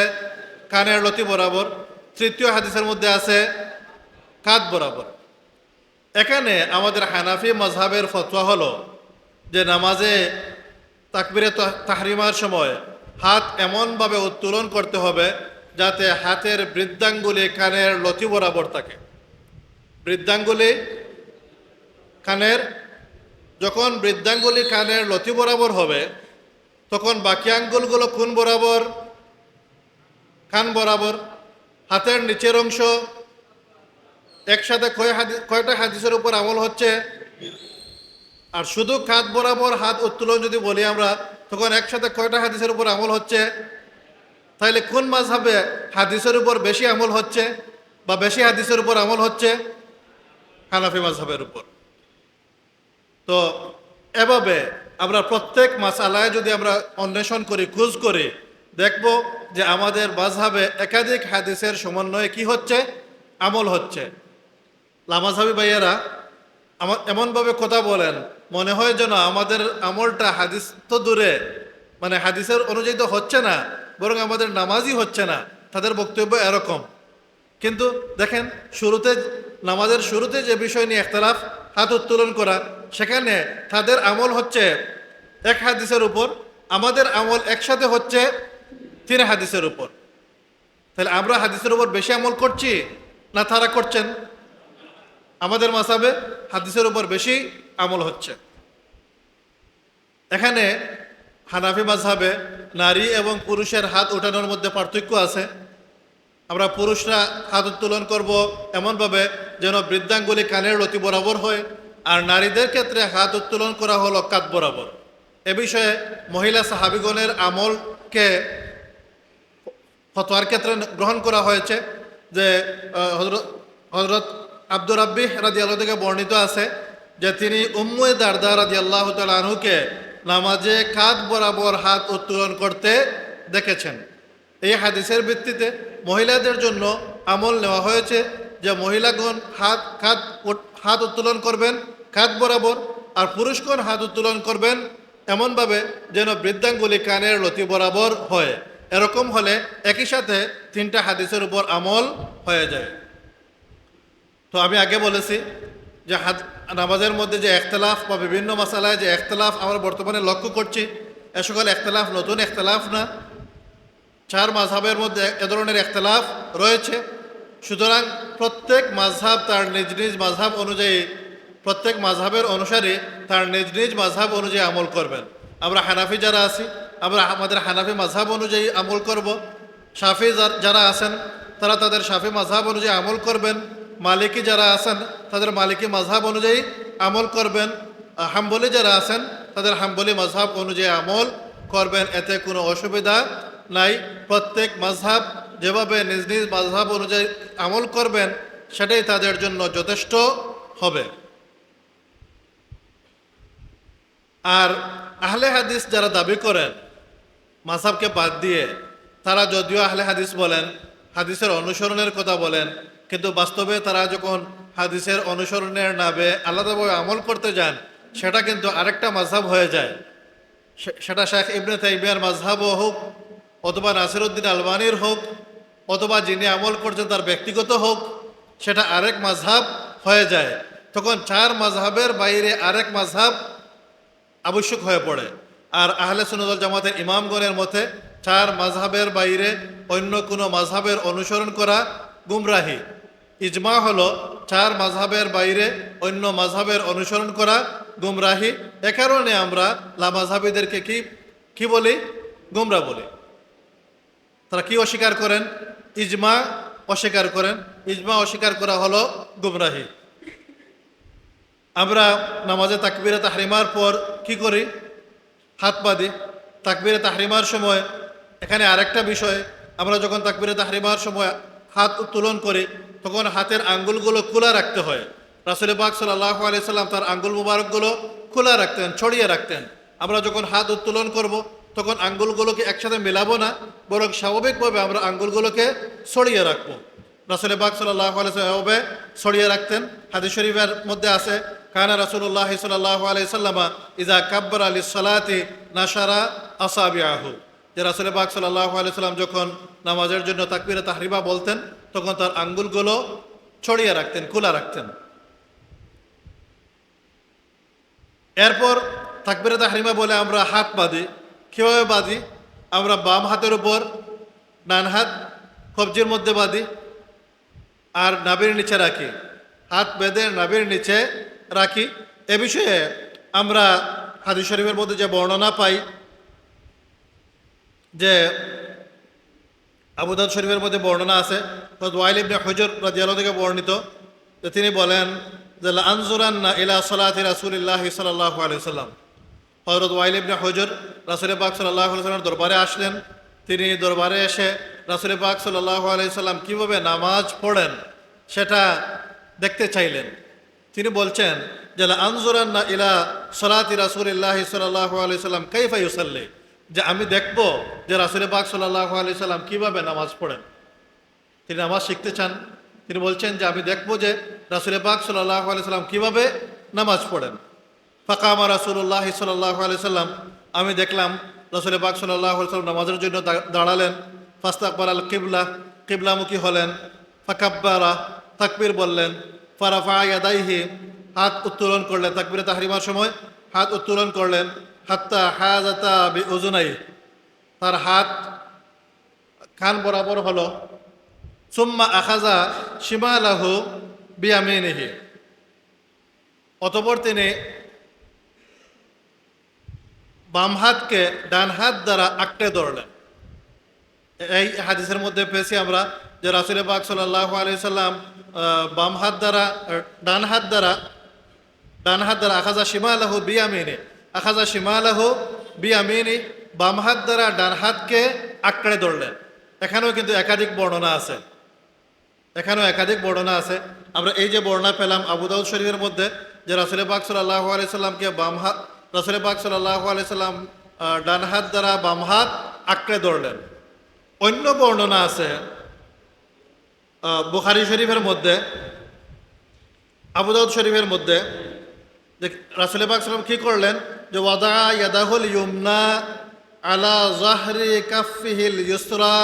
কানের লতি বরাবর, তৃতীয় হাদিসের মধ্যে আছে কাঁধ বরাবর। এখানে আমাদের হানাফি মাযহাবের ফতোয়া হলো যে নামাজে তাকবীরে তাহরিমার সময় হাত এমনভাবে উত্তোলন করতে হবে যাতে হাতের বৃদ্ধাঙ্গুলি কানের লতি বরাবর থাকে। বৃদ্ধাঙ্গুলি কানের, যখন বৃদ্ধাঙ্গুলি কানের লতি বরাবর হবে তখন বাকি আঙ্গুলগুলো কোন বরাবর? কান বরাবর। হাতের নিচের অংশ একসাথে কয়টা হাদিসের উপর আমল হচ্ছে? আর শুধু কাঁধ বরাবর হাত উত্তোলন যদি বলি আমরা তখন একসাথে কয়টা হাদিসের উপর আমল হচ্ছে? তাহলে কোন মাযহাবে হাদিসের উপর বেশি আমল হচ্ছে বা বেশি হাদিসের উপর আমল হচ্ছে? হানাফি মাযহাবের উপর। তো এভাবে আমরা প্রত্যেক মাসালায় যদি আমরা অন্বেষণ করি, খোঁজ করি, দেখব যে আমাদের মাযহাবে একাধিক হাদিসের সমন্বয়ে কি হচ্ছে? আমল হচ্ছে। লামাযহাবী ভাইয়েরা এমনভাবে কথা বলেন মনে হয় যেন আমাদের আমলটা হাদিস তো দূরে, মানে হাদিসের অনুযায়ী তো হচ্ছে না, বরং আমাদের নামাজই হচ্ছে না, তাদের বক্তব্য এরকম। কিন্তু দেখেন শুরুতে, নামাজের শুরুতে যে বিষয় নিয়ে ইখতিলাফ, হাত উত্তোলন করা, সেখানে তাদের আমল হচ্ছে এক হাদিসের উপর, আমাদের আমল একসাথে হচ্ছে 3 হাদিসের উপর। তাহলে আমরা হাদিসের উপর বেশি আমল করছি না তারা করছেন? আমাদের মাসাবে হাদিসের উপর বেশি আমল হচ্ছে। এখানে হানাফি মাযহাবে নারী এবং পুরুষের হাত ওঠানোর মধ্যে পার্থক্য আছে। আমরা পুরুষরা হাত উত্তোলন করব এমনভাবে যেন বৃদ্ধাঙ্গুলি কানের লতি বরাবর হয়, আর নারীদের ক্ষেত্রে হাত উত্তোলন করা হলো কাঁধ বরাবর। এ বিষয়ে মহিলা সাহাবিগণের আমলকে ফতোয়ার ক্ষেত্রে গ্রহণ করা হয়েছে যে হযরত আব্দুর রাব্বিহ রাদিয়াল্লাহু থেকে বর্ণিত আছে যে তিনি উম্মে দারদা রাদিয়াল্লাহু তাআলা আনহুকে নামাজে কাঁধ বরাবর হাত উত্তোলন করতে দেখেছেন। এই হাদিসের ভিত্তিতে মহিলাদের জন্য আমল নেওয়া হয়েছে যে মহিলাগণ হাত উত্তোলন করবেন কাঁধ বরাবর, আর পুরুষগণ হাত উত্তোলন করবেন এমনভাবে যেন বৃদ্ধাঙ্গুলি কানের লতি বরাবর হয়। এরকম হলে একই সাথে 3টা হাদিসের উপর আমল হয়ে যায়। তো আমি আগে বলেছি যে নামাজের মধ্যে যে ইখতিলাফ বা বিভিন্ন মাসালায় যে ইখতিলাফ আমরা বর্তমানে লক্ষ্য করছি, এ সকল ইখতিলাফ নতুন ইখতিলাফ না। 4 মাযহাবের মধ্যে এ ধরনের ইখতিলাফ রয়েছে। সুতরাং প্রত্যেক মাযহাব তার নিজ নিজ মাযহাব অনুযায়ী, প্রত্যেক মাযহাবের অনুসারী তার নিজ নিজ মাযহাব অনুযায়ী আমল করবেন। আমরা হানাফি যারা আছি, আমরা আমাদের হানাফি মাযহাব অনুযায়ী আমল করব। শাফি যারা আছেন তারা তাদের শাফি মাযহাব অনুযায়ী আমল করবেন। মালিকি যারা আছেন তাদের মালিকি মাযহাব অনুযায়ী আমল করবেন। হাম্বলি যারা আছেন তাদের হাম্বলি মাযহাব অনুযায়ী আমল করবেন। এতে কোনো অসুবিধা নাই। প্রত্যেক মাযহাব যেভাবে নিজ নিজ মাযহাব অনুযায়ী আমল করবেন সেটাই তাদের জন্য যথেষ্ট হবে। আর আহলে হাদিস যারা দাবি করেন মাযহাবকে বাদ দিয়ে, তারা যদিও আহলে হাদিস বলেন, হাদিসের অনুসরণের কথা বলেন, কিন্তু বাস্তবে তারা যখন হাদিসের অনুসরণের নামে আলাদাভাবে আমল করতে যান সেটা কিন্তু আরেকটা মাযহাব হয়ে যায়। সেটা শেখ ইবনে তাইমিয়ার মাযহাবও হোক, অথবা নাসিরউদ্দিন আলবানীর হোক, অথবা যিনি আমল করছেন তার ব্যক্তিগত হোক, সেটা আরেক মাযহাব হয়ে যায়। তখন 4 মাযহাবের বাইরে আরেক মাযহাব আবশ্যক হয়ে পড়ে। আর আহলে সুন্নাত ওয়াল জামাতের ইমামগণের মতে 4 মাযহাবের বাইরে অন্য কোনো মাযহাবের অনুসরণ করা গুমরাহি। ইজমা হলো 4 মাযহাবের বাইরে অন্য মাযহাবের অনুসরণ করা গুমরাহি। এ কারণে আমরা লামাযহাবীদেরকে কি বলি? গুমরা বলি। তারা কি অস্বীকার করেন? ইজমা অস্বীকার করেন। ইজমা অস্বীকার করা হলো গুমরাহি। আমরা নামাজে তাকবীরে তাহরিমার পর কি করি? হাত বাঁধি। তাকবীরে তাহরিমার সময় এখানে আরেকটা বিষয়, আমরা যখন তাকবীরে তাহরিমার সময় হাত উত্তোলন করি তখন হাতের আঙ্গুলগুলো খোলা রাখতে হয়। রাসূল পাক সাল্লাল্লাহু আলাইহি সাল্লাম তার আঙ্গুল মুবারকগুলো খোলা রাখতেন, ছড়িয়ে রাখতেন। আমরা যখন হাত উত্তোলন করব তখন আঙ্গুলগুলোকে একসাথে মেলাবো না, বরং স্বাভাবিকভাবে আমরা আঙ্গুলগুলোকে ছড়িয়ে রাখবো। রাসূল পাক সাল্লাল্লাহু আলাইহি সাল্লাম ছড়িয়ে রাখতেন। হাদিস শরীফের মধ্যে আছে, কানা রাসূলুল্লাহ সাল্লাল্লাহু আলাইহি সাল্লাম ইযা কাব্বারা লিস-সালাতি নাশারা আসাবিআহু, যে রাসূল পাক সাল্লাল্লাহু আলাইহি সাল্লাম যখন নামাজের জন্য তাকবীরে তাহরিমা বলতেন তখন তার আঙ্গুলগুলো ছড়িয়ে রাখতেন, খোলা রাখতেন। এরপর তাকবীরে তাহরিমা বলে আমরা হাত বাঁধি। কীভাবে বাঁধি? আমরা বাম হাতের উপর ডান হাত কবজির মধ্যে বাঁধি আর নাভির নিচে রাখি। হাত বেঁধে নাভির নিচে রাখি। এ বিষয়ে আমরা হাদিস শরীফের মধ্যে যে বর্ণনা পাই, যে আবু দাউদ শরীফের মধ্যে বর্ণনা আছে, হযরত ওয়াইল ইবনে হুজর রাদিয়াল্লাহু থেকে বর্ণিত, যে তিনি বলেন যে লা আনজুরান্না ইলা সালাতি রাসূলিল্লাহি সাল্লাল্লাহু আলাইহি ওয়াসাল্লাম। হযরত ওয়াইল ইবনে হুজর রাসূল পাক সাল্লাল্লাহু আলাইহি ওয়াসাল্লামের দরবারে আসলেন। তিনি দরবারে এসে রাসূল পাক সাল্লাল্লাহু আলাইহি ওয়াসাল্লাম কীভাবে নামাজ পড়েন সেটা দেখতে চাইলেন। তিনি বলছেন যে লা আনজুরান্না ইলা সালাতি রাসূলিল্লাহি সাল্লাল্লাহু আলাইহি ওয়াসাল্লাম কাইফা ইউসাল্লি, যে আমি দেখব যে রাসূল পাক সাল্লাল্লাহু আলাইহি ওয়াসাল্লাম কীভাবে নামাজ পড়েন। তিনি নামাজ শিখতে চান। তিনি বলছেন যে আমি দেখব যে রাসূল পাক সাল্লাল্লাহু আলাইহি ওয়াসাল্লাম কীভাবে নামাজ পড়েন। ফাকামা রাসূলুল্লাহ সাল্লাল্লাহু আলাইহি ওয়াসাল্লাম, আমি দেখলাম রাসূল পাক সাল্লাল্লাহু আলাইহি ওয়াসাল্লাম নামাজের জন্য দাঁড়ালেন। ফাস্তাকবাল আল কিবলা, কিবলামুখী হলেন। ফাকাব্বারা, তাকবীর বললেন। ফারাফা ইয়াদাইহি, হাত উত্তোলন করলেন। তাকবীরে তাহরিমার সময় হাত উত্তোলন করলেন। হাত্তা হাযাতা বিউযুনাই, তার হাত কান বরাবর হলো। সুম্মা আখাযা শিমালাহু বিয়ামিনিহি, অতঃপর তিনি বাম হাতকে ডান হাত দ্বারা আঁকড়ে ধরলেন। এই হাদিসের মধ্যে পেয়েছি আমরা যে রাসূল পাক সাল্লাল্লাহু আলাইহি সাল্লাম বাম হাত দ্বারা ডান হাত দ্বারা আখাযা শিমালাহু বিয়ামিনি, আখাযা শিমালাহু বিয়ামিনি, বাম হাত দ্বারা ডান হাতকে আঁকড়ে ধরলেন। এখানেও কিন্তু একাধিক বর্ণনা আছে, আমরা এই যে বর্ণনা পেলাম আবু দাউদ শরীফের মধ্যে যে রাসূল পাক সাল্লাল্লাহু আলাইহি সাল্লামকে রাসূল পাক সাল্লাল্লাহু আলাইহি সাল্লাম ডান হাত দ্বারা বাম হাত আঁকড়ে ধরলেন। অন্য বর্ণনা আছে বুখারী শরীফের মধ্যে, আবু দাউদ শরীফের মধ্যে, যে রাসূল পাক সাল্লাম কি করলেন, যে ওয়াদা ইয়াদাহুল ইউমনা আলা যাহরি কাফিহিল ইউসরা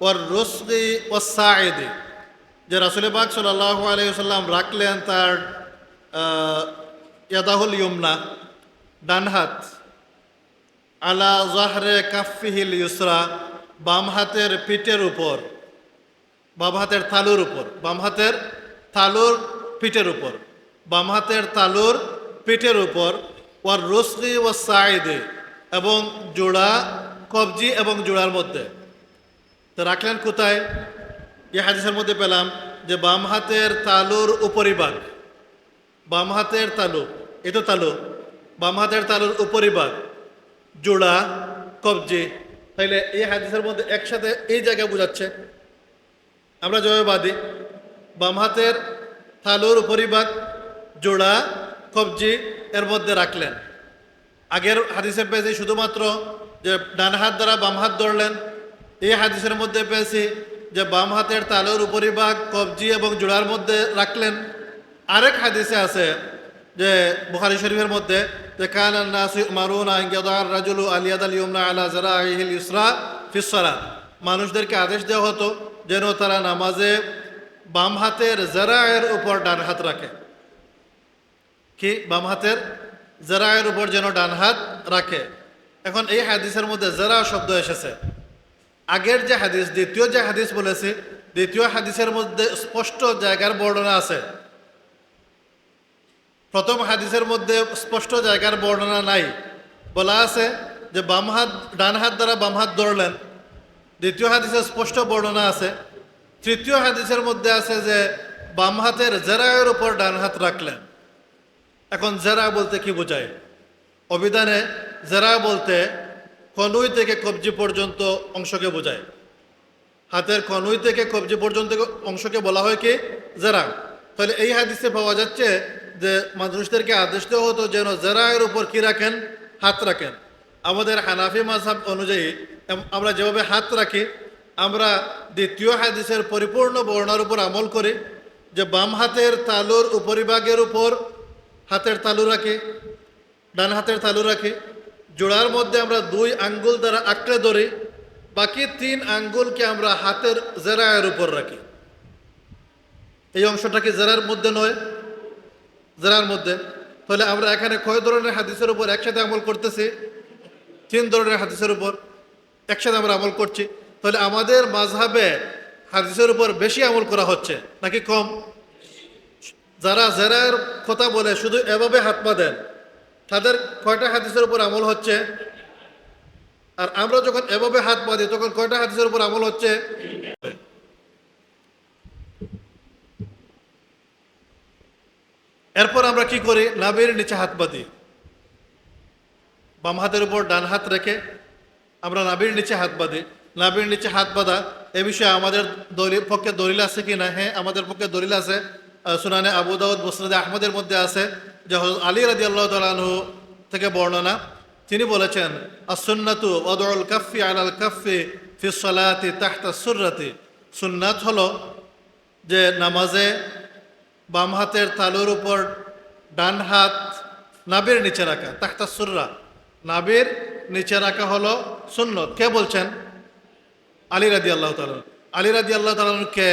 ওয়ার রুসগি ওয়াস সাঈদি, যে রাসূল পাক সাল্লাল্লাহু আলাইহি ওয়াসাল্লাম রাখলেন তার ইয়াদাহুল ইউমনা, ডান হাত, আলা যাহরে কাফিহিল ইউসরা, বাম হাতের পিঠের উপর, বাম হাতের তালুর উপর, বাম হাতের তালুর পিঠের উপর, বাম হাতের তালুর পিঠের উপর, ওয়ার রুসগি ওয়াস সাঈদি, এবং জোড়া, কবজি এবং জোড়ার মধ্যে। তো রাখলেন কোথায়? এই হাদিসের মধ্যে পেলাম যে বাম হাতের তালুর উপরিভাগ, বাম হাতের তালু, এ তো তালু, বাম হাতের তালুর উপরিভাগ, জোড়া, কবজি। তাইলে এই হাদিসের মধ্যে একসাথে এই জায়গায় বোঝাচ্ছে, আমরা জবাবাদী, বাম হাতের তালুর উপরিভাগ, জোড়া, কবজি এর মধ্যে রাখলেন। আগের হাদিসে পেয়েছি শুধুমাত্র যে ডান হাত দ্বারা বাম হাত ধরলেন। এই হাদিসের মধ্যে পেয়েছি যে বাম হাতের তালুর উপরিভাগ, কবজি এবং জোড়ার মধ্যে রাখলেন। আরেক হাদিসে আছে যে বুখারী শরীফের মধ্যে, যে কানান নাসু ইউমারুনা আন ইয়াদা'আর রাজুলু আল ইয়াদাল ইউমনা আলা যারাইহিল ইউসরা ফিস সালাত, মানুষদেরকে আদেশ দেওয়া হতো যেন তারা নামাজে বাম হাতের জারায়ের উপর ডান হাত রাখে। কি? বাম হাতের জারায়ের উপর যেন ডান হাত রাখে। এখন এই হাদিসের মধ্যে জারা শব্দ এসেছে। আগের যে হাদিস, দ্বিতীয় যে হাদিস বলেছি, দ্বিতীয় হাদিসের মধ্যে স্পষ্ট জায়গার বর্ণনা আছে। প্রথম হাদিসের মধ্যে স্পষ্ট জায়গার বর্ণনা নাই, বলা আছে যে বাম হাত, ডান হাত দ্বারা বাম হাত ধরলেন। দ্বিতীয় হাদিসে স্পষ্ট বর্ণনা আছে। তৃতীয় হাদিসের মধ্যে আছে যে বাম হাতের জেরায়ের উপর ডান হাত রাখলেন। এখন জেরা বলতে কি বোঝায়? অভিধানে জেরা বলতে কনুই থেকে কবজি পর্যন্ত অংশকে বোঝায়। হাতের কনুই থেকে কবজি পর্যন্ত অংশকে বলা হয় কি? জেরা। তাহলে এই হাদিসে পাওয়া যাচ্ছে যে মানুষদেরকে আদেশ দেওয়া হতো যেন জেরায়ের উপর কি রাখেন? হাত রাখেন। আমাদের হানাফি মাযহাব অনুযায়ী আমরা যেভাবে হাত রাখি, আমরা দ্বিতীয় হাদিসের পরিপূর্ণ বর্ণনার উপর আমল করি, যে বাম হাতের তালুর উপরিভাগের উপর হাতের তালু রাখি, ডান হাতের তালু রাখি, জোড়ার মধ্যে আমরা 2 আঙ্গুল দ্বারা আঁকড়ে ধরি, বাকি 3 আঙ্গুলকে আমরা হাতের জেরায়ের উপর রাখি। এই অংশটা কি জেরার মধ্যে নয়? জেরার মধ্যে। তাহলে আমরা এখানে কয় ধরনের হাদিসের উপর একসাথে আমল করতেছি? 3 ধরনের হাদিসের উপর একসাথে আমরা আমল করছি। তাহলে আমাদের মাযহাবে হাদিসের উপর বেশি আমল করা হচ্ছে নাকি কম? যারা জেরার কথা বলে শুধু এভাবে হাত পা দেন, তাদের কয়টা হাদিসের উপর আমল হচ্ছে? আর আমরা যখন এভাবে হাত পা দিই তখন কয়টা হাদিসের উপর আমল হচ্ছে? এরপর আমরা কি করি? নাভির নিচে হাত বাঁধি। বাম হাতের উপর ডান হাত রেখে আমরা নাভির নিচে হাত বাঁধি। নাভির নিচে হাত বাঁধা এ বিষয়ে আমাদের পক্ষে দলিল আছে কি না? হ্যাঁ, আমাদের পক্ষে দলিল আছে। সুনানে আবু দাউদ, মুসনাদে আহমদের মধ্যে আছে যে হযরত আলী রাদিয়াল্লাহু তাআলা আনহু থেকে বর্ণনা। তিনি বলেছেন, as-সুন্নাতু ওয়াদউল কাফফি আলাল কাফফি ফিস সালাতি তাহতা সুররাতি। সুন্নাত হলো যে নামাজে বাম হাতের তালুর উপর ডান হাত নাভির নিচে রাখা, তাহতা সুররা, নাভির নিচে রাখা হলো সুন্নত। কে বলছেন? আলী রাদিয়াল্লাহু তাআলা। আলী রাদিয়াল্লাহু তাআলাকে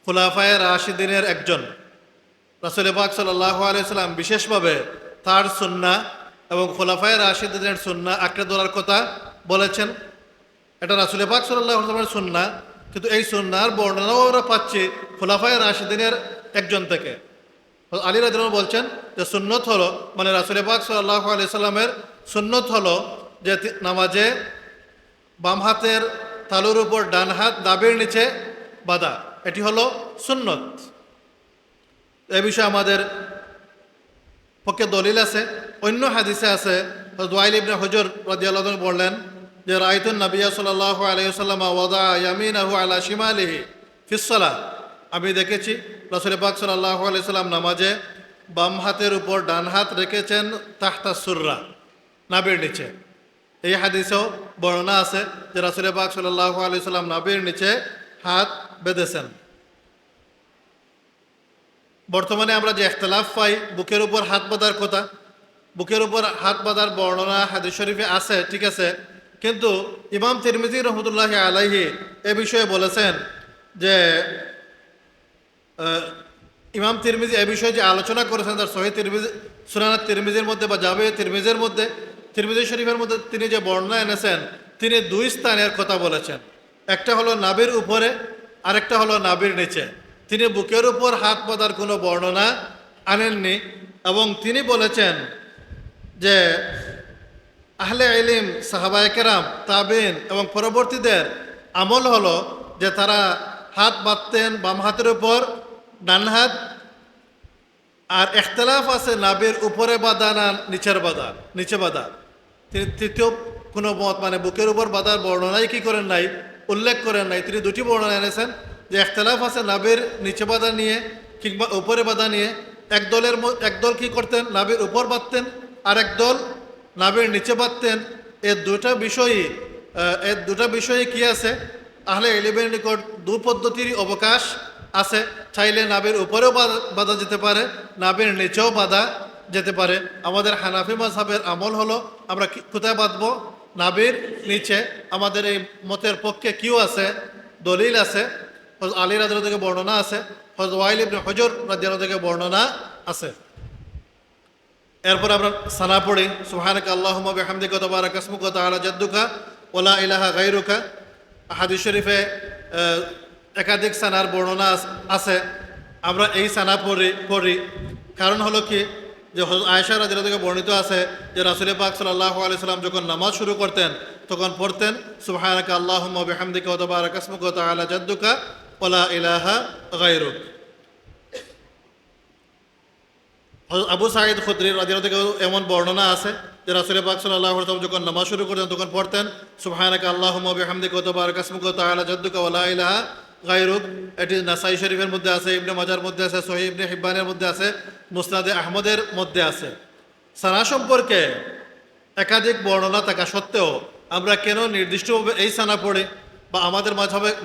খুলাফায়ে রাশিদিনের একজন। রাসূল পাক সাল্লাল্লাহু আলাইহি সাল্লাম বিশেষভাবে তার সুন্নাহ এবং খোলাফায়ে রাশিদিনের সুন্নাহ আঁকড়ে ধরার কথা বলেছেন। এটা রাসূল পাক সাল্লাল্লাহু আলাইহি সাল্লামের সুন্নাহ, কিন্তু এই সুন্নাহর বর্ণনাও আমরা পাচ্ছি খোলাফায়ে রাশিদিনের একজন থেকে। আলী রাদিয়াল্লাহু বলছেন যে সুন্নত হলো, মানে রাসূল পাক সাল্লাল্লাহু আলাইহি সাল্লামের সুন্নত হলো যে নামাজে বাম হাতের তালুর উপর ডান হাত নাভির নিচে বাঁধা, এটি হলো সুন্নত। এ বিষয়ে আমাদের পক্ষে দলিল আছে। অন্য হাদিসে আছে, হযরত ওয়াইল ইবনে হুজর রাদিয়াল্লাহু আনহু বললেন যে রাআইতুন নাবিয়্য সাল্লাল্লাহু আলাইহি ওয়াসাল্লাম ওয়াদা ইয়ামিনাহু আলা শিমালিহি ফিস সালাহ, আমি দেখেছি রাসূল পাক সাল্লাল্লাহু আলাইহি ওয়াসাল্লাম নামাজে বাম হাতের উপর ডান হাত রেখেছেন তাহতা সুররা, নাভির নিচে। এই হাদিসেও বর্ণনা আছে যে রাসূল পাক সাল্লাল্লাহু আলাইহি ওয়াসাল্লাম নাভির নিচে হাত বেঁধেছেন। বর্তমানে আমরা যে ইখতিলাফ পাই বুকের উপর হাত বাঁধার কথা, বুকের উপর হাত বাঁধার বর্ণনা হাদিস শরীফে আছে, ঠিক আছে, কিন্তু ইমাম তিরমিজি রহমতুল্লাহি আলাইহি এ বিষয়ে বলেছেন যে ইমাম তিরমিজি এ বিষয়ে যে আলোচনা করেছেন তার সহিহ তিরমিজি, সুনান তিরমিজির মধ্যে বা জামে তিরমিজির মধ্যে, তিরমিজি শরীফের মধ্যে তিনি যে বর্ণনা এনেছেন, তিনি দুই স্থানের কথা বলেছেন। একটা হলো নাভির উপরে, আরেকটা হলো নাভির নিচে। তিনি বুকের উপর হাত বাঁধার কোনো বর্ণনা আনেননি, এবং তিনি বলেছেন যে আহলে ইলম, সাহাবায়ে কেরাম, তাবেইন এবং পরবর্তীদের আমল হলো যে তারা হাত বাঁধতেন বাম হাতের উপর, ডান হাত। আর ইখতিলাফ আছে নাভির উপরে বাঁধা না নিচের বাঁধা, নিচে বাঁধা। তিনি তৃতীয় কোনো মত, মানে বুকের উপর বাঁধার বর্ণনাই কি করেন নাই, উল্লেখ করেন নাই। তিনি দুটি বর্ণনা এনেছেন যে ইখতিলাফ আছে নাভির নিচে বাঁধা নিয়ে কিংবা উপরে বাঁধা নিয়ে। একদল কি করতেন, নাভির উপর বাঁধতেন, আর একদল নাভির নিচে বাঁধতেন। এর দুটা বিষয়ে কি আছে, আহলে ইলমের নিকট দু পদ্ধতির অবকাশ আছে। চাইলে নাভির উপরেও বাঁধা যেতে পারে, নাভির নিচেও বাঁধা যেতে পারে। আমাদের হানাফি মাযহাবের আমল হলো আমরা কোথায় বাঁধবো, নাভির নিচে। আমাদের এই মতের পক্ষে কিও আছে, দলিল আছে, হযরত আলী রাদিয়াল্লাহু থেকে বর্ণনা আছে, হযরত ওয়াইল ইবনে হুজর রাদিয়াল্লাহু থেকে বর্ণনা আছে। এরপর আমরা সানা পড়ি, সুবহানাকা আল্লাহুম্মা বিহামদিকা ওয়া তাবারাকা ইসমুকা ওয়া তাআলা জাদ্দুকা ওয়া লা ইলাহা গায়রুকা। হাদিস শরীফে একাধিক সানার বর্ণনা আছে। আমরা এই সানা পড়ি কারণ হলো কি, যে হযরত আয়েশা রাদিয়াল্লাহু থেকে বর্ণিত আছে যে রাসূল পাক সাল্লাল্লাহু আলাইহি সাল্লাম যখন নামাজ শুরু করতেন তখন পড়তেন সুবহানাকা আল্লাহুম্মা বিহামদিকা ওয়া তাবারাকা ইসমুকা ওয়া তাআলা জাদ্দুকা ওয়া লা ইলাহা গায়রুক। আবু সাঈদ খুদরি রাদিয়াল্লাহু থেকে এমন বর্ণনা আছে যে রাসূল পাক সাল্লাল্লাহু আলাইহি ওয়াসাল্লাম যখন নামাজ শুরু করতেন তখন পড়তেন সুবহানাকা আল্লাহুম্মা বিহামদিকা ওয়া তাবারাকা ইসমুকা ওয়া তাআলা জাদ্দুকা ওয়া লা ইলাহা গায়রুক। এটি নাসাই শরীফের মধ্যে আছে, ইবনে মাজার মধ্যে আছে, সহিহ ইবনে হিব্বানের মধ্যে আছে, মুসনাদে আহমদের মধ্যে আছে। সানা সম্পর্কে একাধিক বর্ণনা থাকা সত্ত্বেও আমরা কেন নির্দিষ্টভাবে এই সানা পড়ি, বা আমাদের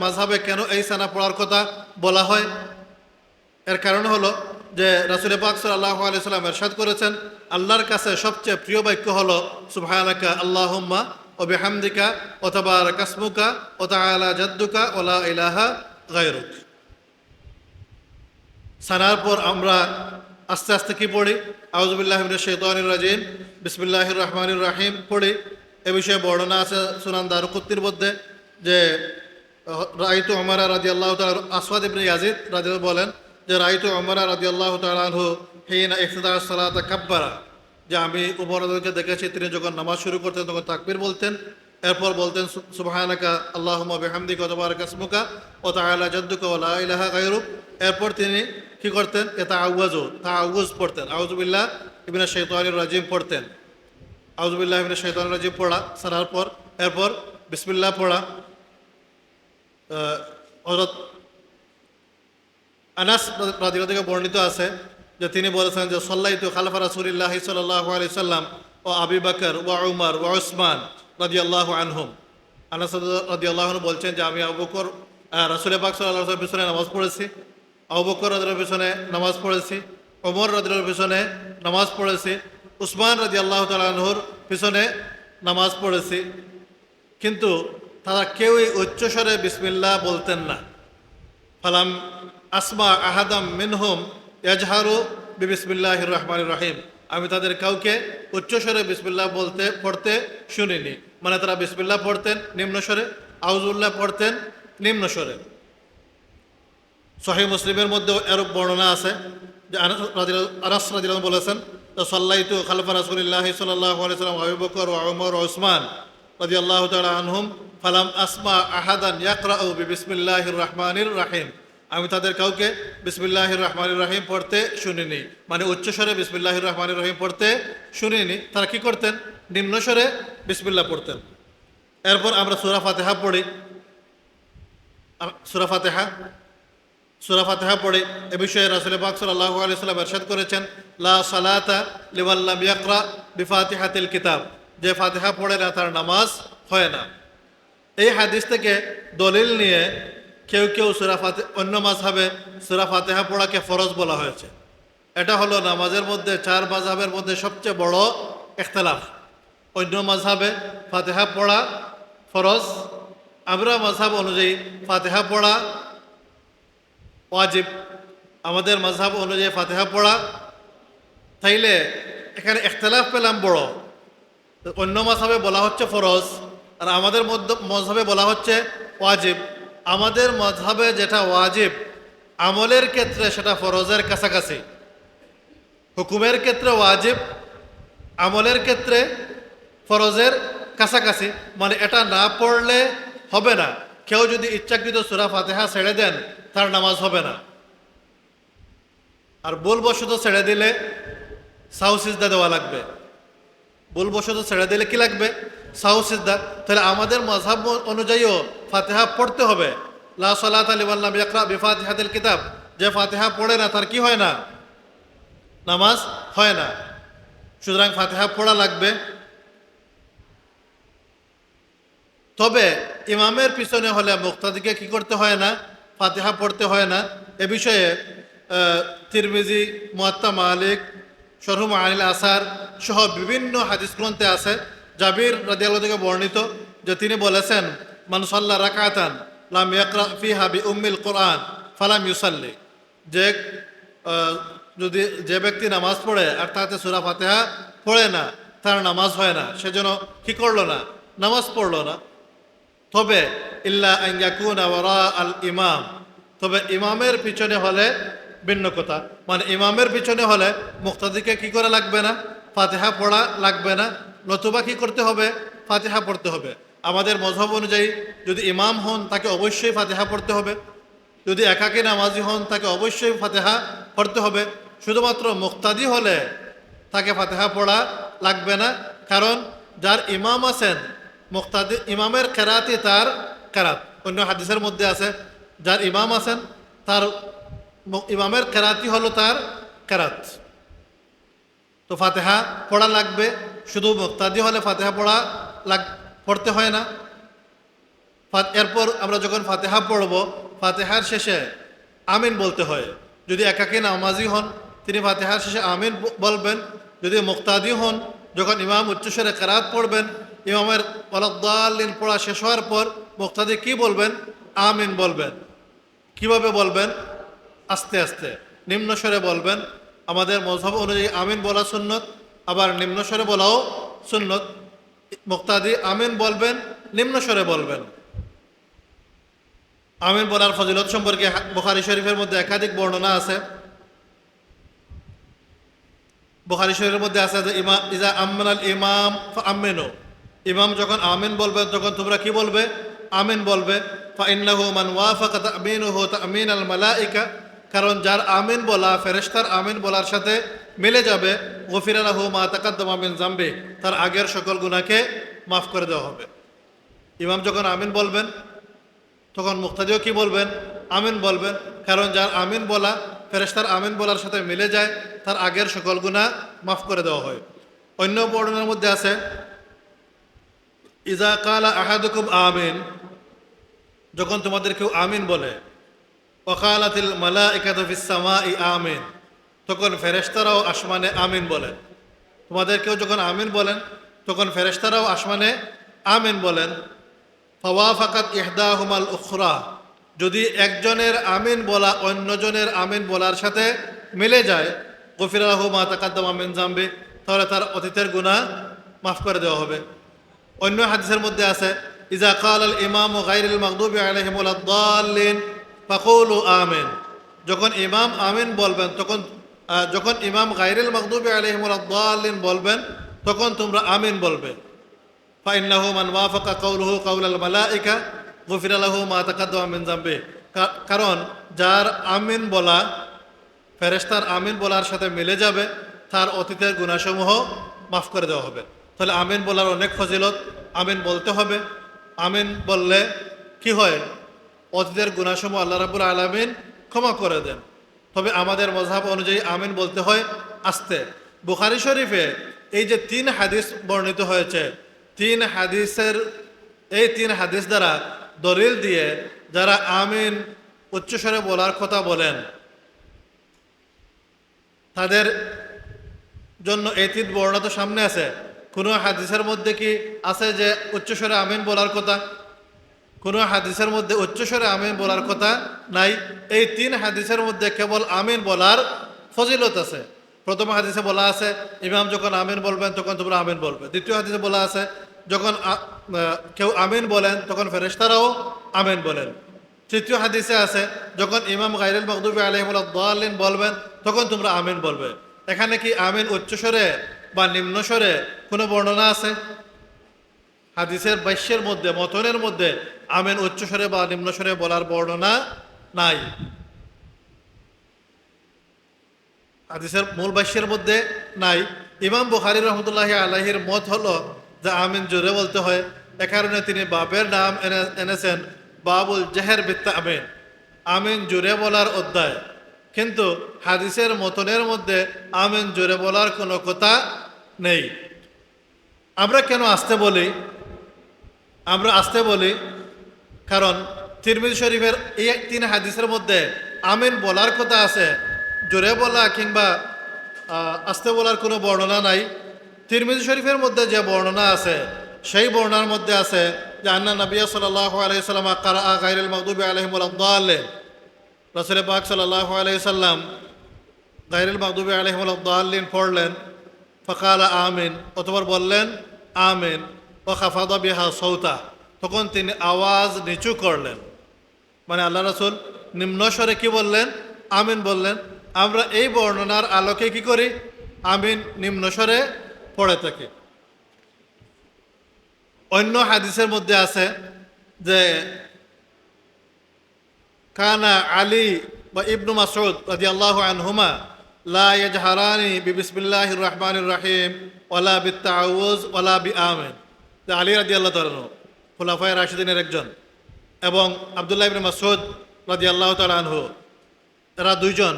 মাযহাবে কেন এই সানা পড়ার কথা বলা হয়? এর কারণ হলো যে রাসূল পাক সাল্লাল্লাহু আলাইহি সাল্লাম ইরশাদ করেছেন, আল্লাহর কাছে সবচেয়ে প্রিয় বাক্য হলো সুবহানাকা আল্লাহুম্মা ওয়া বিহামদিকা ওয়া তাবারাকা ইসমুকা ওয়া তাআলা জাদ্দুকা ওয়া লা ইলাহা গায়রুক। সানার পর আমরা আস্তে আস্তে কি পড়ি, আউযু বিল্লাহি মিনাশ শাইতানির রাজিম, বিসমিল্লাহির রহমানির রহিম পড়ি। এ বিষয়ে বর্ণনা আছে সুনান দারুকুতনির মধ্যে যে রাআইতু উমর রাদিয়াল্লাহু তাআলা, আসওয়াদ ইবনে ইয়াজিদ রাদিয়াল্লাহু বলেন যে রাআইতু উমর রাদিয়াল্লাহু তাআলা আনহু হিনা ইফতিদাস সালাত কাব্বারা, যে আমি উমর রাদিয়াল্লাহু দেখেছি তিনি যখন নামাজ শুরু করতেন তখন তাকবীর বলতেন, এরপর বলতেন সুবহানাকা আল্লাহুম্মা বিহামদিকা ওয়া তাবারাকা ইসমুকা ওয়া তাআলা জাদ্দুকা ওয়া লা ইলাহা গায়রুক। এরপর তিনি কি করতেন, তাআউযু পড়তেন, আউযু বিল্লাহি মিনাশ শাইতানির রাজিম পড়তেন। আউযু বিল্লাহি মিনাশ শাইতানির রাজিম পড়া সারার পর এরপর বিসমিল্লাহ পড়া। হযরত আনাস রাদিয়াল্লাহু থেকে বর্ণিত আছে যে তিনি বলেছেন যে সাল্লাইতু খালফা রাসূলিল্লাহি সাল্লাল্লাহু আলাইহি সাল্লাম ও আবু বকর ওয়া উমর ওয়া উসমান রাদিয়াল্লাহু আনহুম। আনাস রাদিয়াল্লাহু আনহু বলছেন যে আমি আবু বকর রাসূল পাক সাল্লাল্লাহু আলাইহি ওয়াসাল্লামের পিছনে নামাজ পড়েছি, আবু বকর রাদিয়াল্লাহু পিছনে নামাজ পড়েছি, ওমর রাদিয়াল্লাহু পিছনে নামাজ পড়েছি, উসমান রাদিয়াল্লাহু তাআলা আনহুর পিছনে নামাজ পড়েছি, কিন্তু তারা কেউই উচ্চস্বরে বিসমিল্লাহ বলতেন না। ফালাম আসমা আহাদাম মিনহুম ইয়াজহারু বিবিসমিল্লাহির রহমানির রহিম, আমি তাদের কাউকে উচ্চস্বরে বিসমিল্লাহ পড়তে শুনিনি। মানে তারা বিসমিল্লাহ পড়তেন নিম্নস্বরে, আউযুল্লাহ পড়তেন নিম্নস্বরে। সহিহ মুসলিমের মধ্যেও এরূপ বর্ণনা আছে যে আনাস রাদিয়াল্লাহু আনহু বলেছেন, সাল্লাইতু খালফা রাসূলিল্লাহি সাল্লাল্লাহু আলাইহি ওয়াসাল্লাম ওয়া আবু বকর ওয়া উমর ওয়া উসমান রাদিয়াল্লাহু তাআলা আনহুম ফালাম আসমা আহাদান ইয়াকরাউ বিবিসমিল্লাহির রহমানির রহিম, আমি তাদের কাউকে বিসমিল্লাহির রহমানির রহিম পড়তে শুনিনি। মানে উচ্চস্বরে বিসমিল্লাহির রহমানির রহিম পড়তে শুনিনি। তারা কি করতেন? নিম্নস্বরে বিসমিল্লাহ পড়তেন। এরপর আমরা সূরা ফাতিহা পড়ি। সূরা ফাতিহা পড়ে এ বিষয়ে রাসূল পাক সাল্লাল্লাহু আলাইহি ওয়াসাল্লাম ইরশাদ করেছেন, লা সালাতা লিমান লাম ইয়াকরা বিফাতিহাতিল কিতাব, যে ফাতিহা পড়ে না তার নামাজ হয় না। এই হাদিস থেকে দলিল নিয়ে কেউ কেউ অন্য মাযহাবে সূরা ফাতিহা পড়াকে ফরজ বলা হয়েছে। এটা হলো নামাজের মধ্যে 4 মাযহাবের মধ্যে সবচেয়ে বড় ইখতিলাফ। অন্য মাযহাবে ফাতিহা পড়া ফরজ, আমরা মাযহাব অনুযায়ী ফাতিহা পড়া ওয়াজিব। আমাদের মাযহাব অনুযায়ী ফাতিহা পড়া, তাইলে এখানে ইখতিলাফ পেলাম বড়। অন্য মাযহাবে বলা হচ্ছে ফরজ, আর আমাদের মাযহাবে বলা হচ্ছে ওয়াজিব। আমাদের মাযহাবে যেটা ওয়াজিব, আমলের ক্ষেত্রে সেটা ফরজের কাছাকাছি। হুকুমের ক্ষেত্রে ওয়াজিব, আমলের ক্ষেত্রে ফরজের কাছাকাছি। মানে এটা না পড়লে হবে না। কেউ যদি ইচ্ছাকৃত সূরা ফাতিহা ছেড়ে দেন, তার নামাজ হবে না। আর ভুলবশত ছেড়ে দিলে সাহু সিজদা দেওয়া লাগবে। ভুলবশত ছেড়ে দিলে কি লাগবে? সাহু সিজদা। তাহলে আমাদের মাযহাব অনুযায়ীও ফাতিহা পড়তে হবে। লা সালাতা লিমান লাম ইয়াকরা বিফাতিহাতিল কিতাব, যে ফাতিহা পড়ে না তার কি হয় না? নামাজ হয় না। সুতরাং ফাতিহা পড়া লাগবে। তবে ইমামের পিছনে হলে মুক্তাদিকে কি করতে হয় না? ফাতিহা পড়তে হয় না। এ বিষয়ে তিরমিজি, মুয়াত্তা মালিক, শরহ মাআনিল আসার সহ বিভিন্ন হাদিস গ্রন্থে আছে। জাবির রাদিয়াল্লাহু থেকে বর্ণিত যে তিনি বলেছেন, মান সাল্লা রাকাতান লাম ইয়াকরা ফিহা বিউম্মিল কুরআন ফালাম ইউসাল্লি, যে ব্যক্তি নামাজ পড়ে আর তাতে সূরা ফাতিহা পড়ে না, তার নামাজ হয় না। সেজন্য কি করলো না? নামাজ পড়লো না। তবে ইল্লা আন ইয়াকুনা ওয়ারা আল ইমাম, তবে ইমামের পিছনে হলে ভিন্ন কথা। মানে ইমামের পিছনে হলে মুক্তাদিকে কি করা লাগবে না? ফাতিহা পড়া লাগবে না। নতুবা কি করতে হবে? ফাতিহা পড়তে হবে। আমাদের মযহব অনুযায়ী যদি ইমাম হন তাকে অবশ্যই ফাতিহা পড়তে হবে। যদি একাকী নামাজি হন তাকে অবশ্যই ফাতিহা পড়তে হবে। শুধুমাত্র মুক্তাদি হলে তাকে ফাতিহা পড়া লাগবে না। কারণ যার ইমাম আছেন, মুক্তাদি ইমামের কেরাতি তার কেরাত। অন্য হাদিসের মধ্যে আছে, যার ইমাম আছেন তার ইমামের কেরাতি হলো তার কেরাত। তো ফাতিহা পড়া লাগবে। শুধু মুক্তাদি হলে ফাতিহা পড়তে হয় না। এরপর আমরা যখন ফাতিহা পড়ব, ফাতিহার শেষে আমিন বলতে হয়। যদি একাকী নামাজি হন তিনি ফাতিহার শেষে আমিন বলবেন। যদি মুক্তাদি হন, যখন ইমাম উচ্চস্বরে কেরাত পড়বেন, ইমামের ওয়ালাদ-দাল্লিন পড়া শেষ হওয়ার পর মুক্তাদি কি বলবেন? আমিন বলবেন। কিভাবে বলবেন? আস্তে আস্তে নিম্নস্বরে বলবেন। আমাদের মযহব অনুযায়ী আমিন বলা সুন্নত, আবার নিম্নস্বরে বলাও সুন্নত। মুক্তাদি আমিন বলবেন, নিম্নস্বরে বলবেন। আমিন বলার ফজিলত সম্পর্কে বুখারী শরীফের মধ্যে একাধিক বর্ণনা আছে। বুখারী শরীফের মধ্যে আছে যে ইজা আম্মানাল ইমাম ফাআমিনু, ইমাম যখন আমিন বলবে তখন তোমরা কি বলবে? আমিন বলবে। ফাইন্নাহু মান ওয়াফাকা তামিনুহু তামিনাল মালাইকা, কারণ যার আমিন বলা ফেরেশতার আমিন বলার সাথে মিলে যাবে, গফিরা লাহু মা তাকাদ্দামা মিন যামবি, তার আগের সকল গুনাহকে মাফ করে দেওয়া হবে। ইমাম যখন আমিন বলবেন তখন মুক্তাদিও কি বলবেন? আমিন বলবেন। কারণ যার আমিন বলা ফেরেশতার আমিন বলার সাথে মিলে যায়, তার আগের সকল গুনাহ মাফ করে দেওয়া হয়। অন্য বর্ণনার মধ্যে আছে, ইজা কালা আহাদুকুম আমিন, যখন তোমাদের কেউ আমিন বলে, ওয়াকালাতিল মালাইকাতু ফিস সামাই আমিন, তখন ফেরেশতারাও আসমানে আমিন বলেন। তোমাদের কেউ যখন আমিন বলেন, তখন ফেরেশতারাও আসমানে আমিন বলেন। ফাওয়াফাকাত ইহদাহুমাল উখরা, যদি একজনের আমিন বলা অন্যজনের আমিন বলার সাথে মিলে যায়, গফিরা লাহু মা তাকাদ্দামা মিন যামবি, তাহলে তার অতীতের গুনাহ মাফ করে দেওয়া হবে। অন্য হাদিসের মধ্যে আছে, ইজা কাল আল ইমামু গায়রিল মাগদুবি আলাইহিম ওয়ালাদ-দাল্লিন ফাকুলু আমিন, যখন ইমাম আমিন বলবেন তখন যখন ইমাম গায়রিল মাগদুবি আলাইহিম ওয়ালাদ-দাল্লিন বলবেন তখন তোমরা আমিন বলবে। ফাইন্নাহু মান ওয়াফাকা কাউলুহু কাউলাল মালাইকা গুফিরা লাহু মা তাকাদ্দামা মিন যামবি, কারণ যার আমিন বলা ফেরেশতার আমিন বলার সাথে মিলে যাবে তার অতীতের গুনাহসমূহ মাফ করে দেওয়া হবে। তাহলে আমিন বলার অনেক ফজিলত, আমিন বলতে হবে। আমিন বললে কি হয়, অতীতের গুনাহসমূহ আল্লাহ রাব্বুল আলামিন ক্ষমা করে দেন। তবে আমাদের মযহাব অনুযায়ী আমিন বলতে হয় আস্তে। বুখারী শরীফে এই যে 3 হাদিস বর্ণিত হয়েছে, 3 হাদিস দ্বারা দলিল দিয়ে যারা আমিন উচ্চস্বরে বলার কথা বলেন তাদের জন্য এই 3 বর্ণনা তো সামনে আছে। কোনো হাদিসের মধ্যে কি আছে যে উচ্চস্বরে আমিন বলার কথা? কোনো হাদিসের মধ্যে উচ্চস্বরে আমিন বলার কথা নাই। এই 3 হাদিসের মধ্যে কেবল আমিন বলার ফজিলত আছে। প্রথম হাদিসে বলা আছে ইমাম যখন আমিন বলবেন তখন তোমরা আমিন বলবে। দ্বিতীয় হাদিসে বলা আছে যখন কেউ আমিন বলেন তখন ফেরেশতারাও আমিন বলেন। তৃতীয় হাদিসে আছে যখন ইমাম গায়রিল মাগদুবি আলাইহিম ওয়ালাদ-দাল্লিন বলবেন তখন তোমরা আমিন বলবে। এখানে কি আমিন উচ্চস্বরে বা নিম্নস্বরে কোনো বর্ণনা আছে? হাদিসের ভাষ্যের মধ্যে, মতনের মধ্যে আমিন উচ্চস্বরে বা নিম্নস্বরে বলার বর্ণনা নাই। হাদিসের মূল ভাষ্যের মধ্যে নাই। ইমাম বুখারী রহমতুল্লাহি আলাইহির মত হলো যে আমিন জোরে বলতে হয়। এ কারণে তিনি বাবের নাম এনেছেন বাবুল জেহের বিত আমিন, আমিন জোরে বলার অধ্যায়। কিন্তু হাদিসের মতনের মধ্যে আমিন জোরে বলার কোনো কথা নেই। আমরা কেন আস্তে বলি? আমরা আস্তে বলি কারণ তিরমিজি শরীফের এই 3 হাদিসের মধ্যে আমিন বলার কথা আছে, জোরে বলা কিংবা আস্তে বলার কোনো বর্ণনা নাই। তিরমিজি শরীফের মধ্যে যে বর্ণনা আছে সেই বর্ণনার মধ্যে আছে যে আন্না নবী সাল্লাল্লাহু আলাইহি সাল্লাম ক্বারা গায়রিল মাগদুবি আলাইহিম ওয়ালাদ-দাল্লিন, রাসূল পাক সাল্লাল্লাহু আলাইহি সাল্লাম গায়রিল মাগদুবি আলাইহিম ওয়ালাদ-দাল্লিন পড়লেন। ফাকালা আমিন, অতঃপর বললেন আমিন। ও খাফাদা বিহা সৌতা, তখন তিনি আওয়াজ নিচু করলেন। মানে আল্লাহ রাসূল নিম্নস্বরে কি বললেন? আমিন বললেন। আমরা এই বর্ণনার আলোকে কি করি? আমিন নিম্নস্বরে পড়ে থাকি। অন্য হাদিসের মধ্যে আছে যে কানা আলী বা ইবনু মাসউদ রাদিয়াল্লাহু আনহুমা লা ইয়াজহারানি বিবিসমিল্লাহির রহমানির রহিম ওয়ালা বিত্তাউজ ওয়ালা বিআমিন। যে আলী রাদিয়াল্লাহু তাআলা খুলাফায়ে রাশিদিনের একজন এবং আব্দুল্লাহ ইবনে মাসউদ রাদিয়াল্লাহু তাআলা আনহু, এরা দুইজন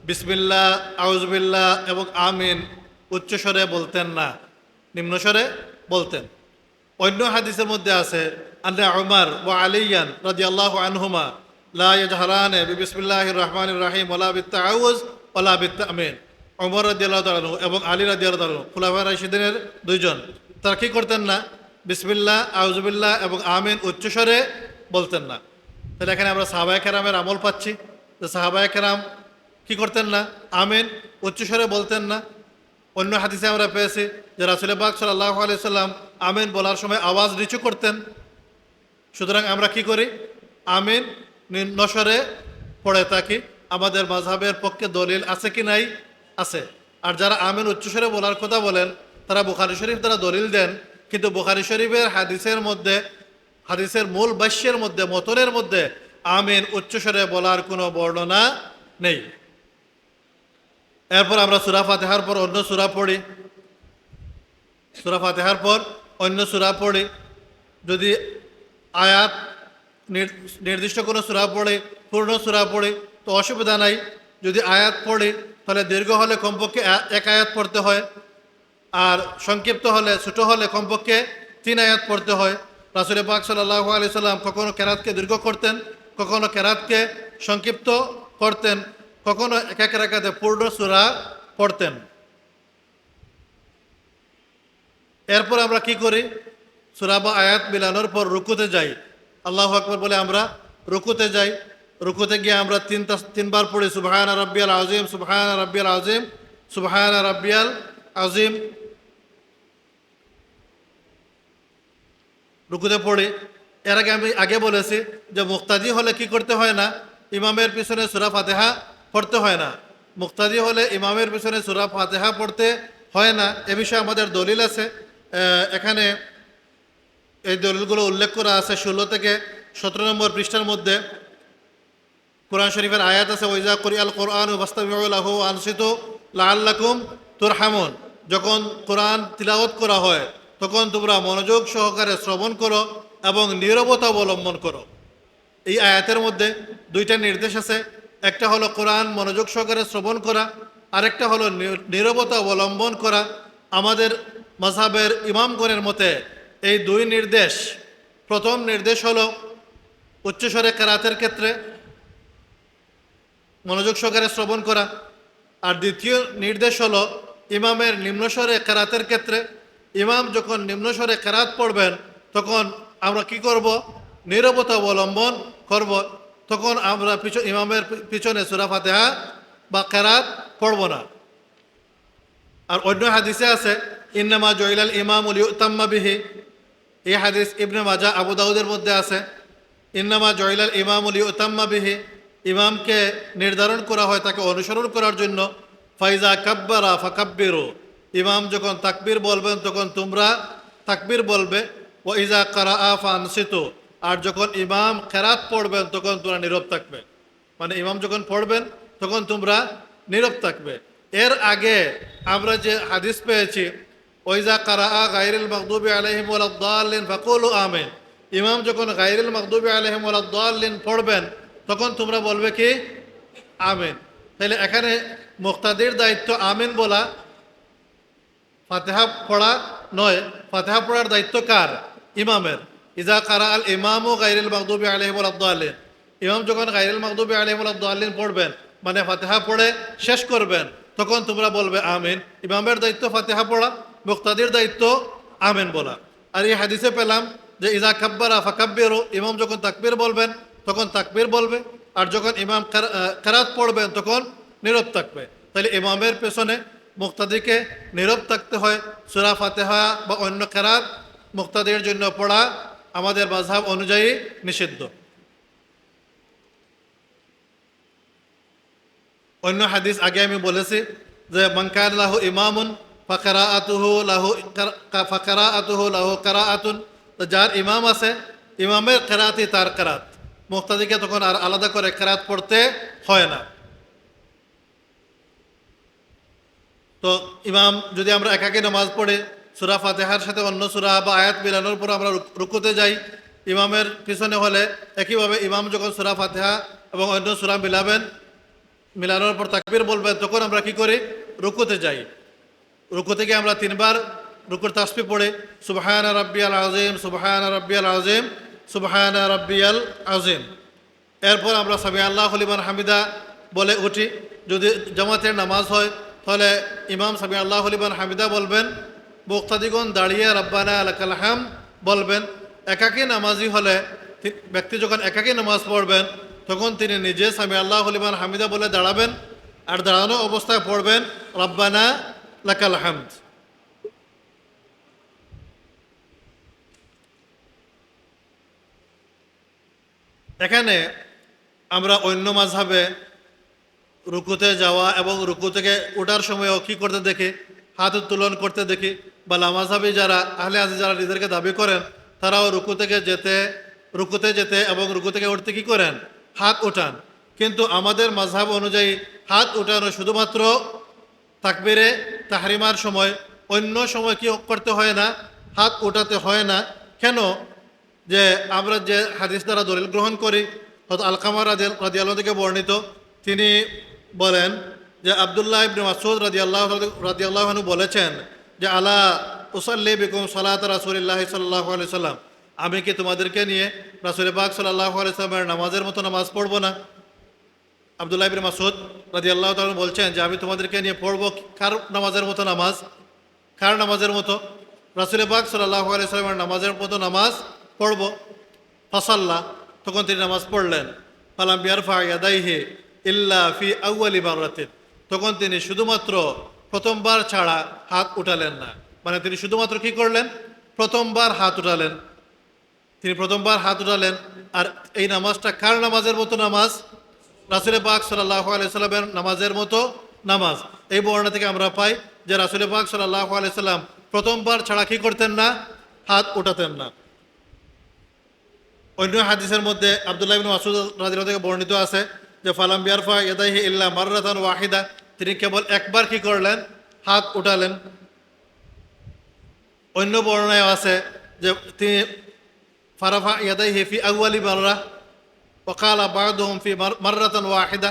বিসমিল্লাহ, আউযুবিল্লাহ এবং আমিন উচ্চস্বরে বলতেন না, নিম্নস্বরে বলতেন। অন্য হাদিসের মধ্যে আছে আন্না উমর ওয়া আলিয়ান রাদিয়াল্লাহু আনহুমা লা ইয়াজহারানি বিবিসমিল্লাহির রহমানির রহিম ওয়ালা বিত্তাউজ ওয়ালা বিত্তামিন। ওমর রাদিয়াল্লাহু তাআলা এবং আলী রাদিয়াল্লাহু তাআলা খুলাফায়ে রাশিদিনের দুইজন, তারা কি করতেন না? বিসমিল্লাহ, আউযুবিল্লাহ এবং আমিন উচ্চস্বরে বলতেন না। তাহলে এখানে আমরা সাহাবায়ে কেরামের আমল পাচ্ছি যে সাহাবায়ে কেরাম কি করতেন না? আমিন উচ্চস্বরে বলতেন না। অন্য হাদিসে আমরা পেয়েছি যে রাসূল পাক সাল্লাল্লাহু আলাইহি সাল্লাম আমিন বলার সময় আওয়াজ নিচু করতেন। সুতরাং আমরা কি করি? আমিন নিম্নস্বরে পড়ে থাকি। আমাদের মাযহাবের পক্ষে দলিল আছে কি নাই? আছে। আর যারা আমিন উচ্চস্বরে বলার কথা বলেন তারা বুখারী শরীফ দ্বারা দলিল দেন, কিন্তু বুখারী শরীফের হাদিসের মধ্যে, হাদিসের মূল ভাষ্যের মধ্যে, মতনের মধ্যে আমিন উচ্চস্বরে বলার কোনো বর্ণনা নেই। এরপর আমরা সূরা ফাতিহার পর অন্য সূরা পড়ি, সূরা ফাতিহার পর অন্য সূরা পড়ি। যদি আয়াত নির্দিষ্ট কোনো সূরা পড়ে, পূর্ণ সূরা পড়ে তো অসুবিধা নাই। যদি আয়াত পড়ে তাহলে দীর্ঘ হলে কমপক্ষে 1 আয়াত পড়তে হয়, আর সংক্ষিপ্ত হলে, ছোটো হলে কমপক্ষে 3 আয়াত পড়তে হয়। রাসূল পাক সাল্লাল্লাহু আলাইহি সাল্লাম কখনো কেরাতকে দীর্ঘ করতেন, কখনো কেরাতকে সংক্ষিপ্ত করতেন, কখনো এক এক রাকাতে পূর্ণ সূরা পড়তেন। এরপর আমরা কি করি? সূরা বা আয়াত মিলানোর পর রুকুতে যাই, আল্লাহু আকবার বলে আমরা রুকুতে যাই। রুকুতে গিয়ে আমরা তিনবার পড়ি সুবহান রাব্বিয়াল আযীম, সুবহান রাব্বিয়াল আযীম, সুবহান রাব্বিয়াল আযীম। রুকুতে পড়ি। এর আগে আমি বলেছি যে মুক্তাদি হলে কি করতে হয় না, ইমামের পিছনে সূরা ফাতিহা পড়তে হয় না। মুক্তাদি হলে ইমামের পিছনে সূরা ফাতিহা পড়তে হয় না, এ বিষয়ে আমাদের দলিল আছে। এখানে এই দলিলগুলো উল্লেখ করা আছে 16 থেকে 17 নম্বর পৃষ্ঠার মধ্যে। কোরআন শরীফের আয়াত আছে, ওয়াইজা কুরিআল কুরআনু ফাসতামিউ লাহু ওয়া আনসিতু লাআল্লাকুম তুরহামুন। যখন কোরআন তিলাওয়াত করা হয় তখন তোমরা মনোযোগ সহকারে শ্রবণ করো এবং নীরবতা অবলম্বন করো। এই আয়াতের মধ্যে দুইটা নির্দেশ আছে, একটা হলো কোরআন মনোযোগ সহকারে শ্রবণ করা, আরেকটা হলো নীরবতা অবলম্বন করা। আমাদের মাযহাবের ইমামগণের মতে এই দুই নির্দেশ, প্রথম নির্দেশ হলো উচ্চস্বরে কেরাতের ক্ষেত্রে মনোযোগ সহকারে শ্রবণ করা, আর দ্বিতীয় নির্দেশ হলো ইমামের নিম্নস্বরে কেরাতের ক্ষেত্রে। ইমাম যখন নিম্নস্বরে কেরাত পড়বেন তখন আমরা কি করব? নীরবতা অবলম্বন করব। তখন আমরা ইমামের পিছনে সূরা ফাতিহা বা কেরাত পড়ব না। আর অন্য হাদিসে আছে ইন্নামা জয়লাল ইমামু লিউতাম্মা বিহি। এই হাদিস ইবনে মাজাহ আবু দাউদের মধ্যে আছে। ইন্নামা জয়লাল ইমামু লিউতাম্মা বিহি, ইমামকে নির্ধারণ করা হয় তাকে অনুসরণ করার জন্য। ফাইজা কাব্বারা ফাকাব্বিরু, ইমাম যখন তাকবীর বলবেন তখন তোমরা তাকবীর বলবে। ও ইজা কারাআ ফানসিতু, আর যখন ইমাম কেরাত পড়বেন তখন তোমরা নীরব থাকবে। মানে ইমাম যখন পড়বেন তখন তোমরা নীরব থাকবে। এর আগে আমরা যে হাদিস পেয়েছি, ওইজা কারাআ গায়রিল মাগদুবি আলাইহিম ওয়ালাদ-দাল্লিন ফাকুলু আমিন, ইমাম যখন গায়রিল মাগদুবি আলাইহিম ওয়ালাদ-দাল্লিন পড়বেন তখন তোমরা বলবে কি? আমিন। তাহলে এখানে মুক্তাদির দায়িত্ব আমিন বলা, ফাতিহা পড়া নয়। ফাতিহা পড়ার দায়িত্ব কার? ইমামের। ইজা কারা আল ইমামু গায়রিল মাগদুবি আলাইহিম ওয়ালাদ-দাল্লিন, ইমাম যখন গায়রিল মাগদুবি আলাইহিম ওয়ালাদ-দাল্লিন পড়বেন মানে ফাতিহা পড়ে শেষ করবেন তখন তোমরা বলবে আমিন। ইমামের দায়িত্ব ফাতিহা পড়া, মুক্তাদির দায়িত্ব আমিন বলা। আর এই হাদিসে পেলাম যে ইজা কাব্বারা ফাকাব্বিরু, ইমাম যখন তাকবীর বলবেন তখন তাকবীর বলবে, আর যখন ইমাম কেরাত পড়বেন তখন নীরব থাকবে। তাহলে ইমামের পেছনে মুক্তাদিকে নীরব থাকতে হয়। সূরা ফাতিহা বা অন্য কেরাত মুক্তাদির জন্য পড়া আমাদের মাযহাব অনুযায়ী নিষিদ্ধ। অন্য হাদিস আগে আমি বলেছি যে মান কানা লাহু ইমামুন ফাকারাআতুহু লাহু কারাআতুন, যার ইমাম আছে ইমামের কেরাতই তার কেরাত, মুক্তাদিকে তখন আর আলাদা করে কেরাত পড়তে হয় না। তো ইমাম যদি আমরা একাকী নামাজ পড়ে সূরা ফাতিহার সাথে অন্য সূরা বা আয়াত মিলানোর পর আমরা রুকুতে যাই, ইমামের পিছনে হলে একইভাবে ইমাম যখন সূরা ফাতিহা এবং অন্য সূরা মিলানোর পর তাকবীর বলবেন তখন আমরা কি করি? রুকুতে যাই। রুকুতে গিয়ে আমরা তিনবার রুকুর তাসবিহ পড়ে সুবহানা রাব্বিয়াল আযীম, সুবহানা রাব্বিয়াল আযীম, সুবহানা রাব্বিয়াল আযীম। এরপর আমরা সামি আল্লাহু লিমান হামিদা বলে উঠি। যদি জামাতের নামাজ হয় তাহলে ইমাম সামি আল্লাহু লিমান হামিদা বলবেন, মুক্তাদিগণ দাঁড়িয়ে রাব্বানা লাকাল হামদ বলবেন। একাকী নামাজি হলে ব্যক্তি যখন একাকী নামাজ পড়বেন তখন তিনি নিজে সামি আল্লাহু লিমান হামিদা বলে দাঁড়াবেন, আর দাঁড়ানো অবস্থায় পড়বেন রাব্বানা লাকাল হামদ। এখানে আমরা অন্য মাযহাবে রুকুতে যাওয়া এবং রুকু থেকে ওঠার সময়ও কী করতে দেখি? হাত উত্তোলন করতে দেখি। বা লামাযহাবী যারা আহলে হাদিস যারা নিজেদেরকে দাবি করেন তারাও রুকুতে যেতে এবং রুকু থেকে উঠতে কী করেন? হাত ওঠান। কিন্তু আমাদের মাযহাব অনুযায়ী হাত ওঠানো শুধুমাত্র তাকবীরে তাহরিমার সময়, অন্য সময় কি করতে হয় না? হাত ওঠাতে হয় না। কেন? যে আমরা যে হাদিস দ্বারা দলিল গ্রহণ করি, হযরত আলকামা রাদিয়াল্লাহু থেকে বর্ণিত, তিনি বলেন যে আব্দুল্লাহ ইবনে মাসউদ রাদিয়াল্লাহু আনহু বলেছেন যে আলা উসাল্লি বিকুম সালাত রাসূলিল্লাহি সাল্লাল্লাহু আলাইহি সাল্লাম, আমি কি তোমাদেরকে নিয়ে রাসূল পাক সাল্লাল্লাহু আলাইহি সাল্লামের নামাজের মতো নামাজ পড়বো না? আব্দুল্লাহ ইবনে মাসউদ রাদিয়াল্লাহু তাআলা বলছেন যে আমি তোমাদেরকে নিয়ে পড়বো কার নামাজের মতো নামাজ? কার নামাজের মতো? রাসূল পাক সাল্লাল্লাহু আলাইহি সাল্লামের নামাজের মতো নামাজ পড়ব। ফাসাল্লা, তখন তিনি নামাজ পড়লেন। ফালাম ইয়ারফা ইয়াদাইহি ইল্লা ফি আউয়ালি মাররাতিন, তখন তিনি শুধুমাত্র প্রথমবার ছাড়া হাত উঠালেন না। মানে তিনি শুধুমাত্র কি করলেন? প্রথমবার হাত উঠালেন। তিনি প্রথমবার হাত উঠালেন। আর এই নামাজটা কার নামাজের মতো নামাজ? রাসূল পাক সাল্লাল্লাহু আলাইহি সাল্লামের নামাজের মতো নামাজ। এই বর্ণনা থেকে আমরা পাই যে রাসূল পাক সাল্লাল্লাহু আলাইহি সাল্লাম প্রথমবার ছাড়া কি করতেন না? হাত উঠাতেন না। অন্য হাদিসের মধ্যে আব্দুল্লাহ ইবনে মাসউদ রাদিয়াল্লাহু থেকে বর্ণিত আছে যে ফালাম বিয়ারফা ইয়াদাইহি ইল্লা মাররাতান ওয়াহিদা, তিনি কেবল একবার কি করলেন? হাত উঠালেন। অন্য বর্ণনায় আছে যে তিনি ফারাফা ইয়াদাইহি ফি আউয়ালি মাররা ওয়া ক্বালা বা'দুহুম ফি মাররাতান ওয়াহিদা,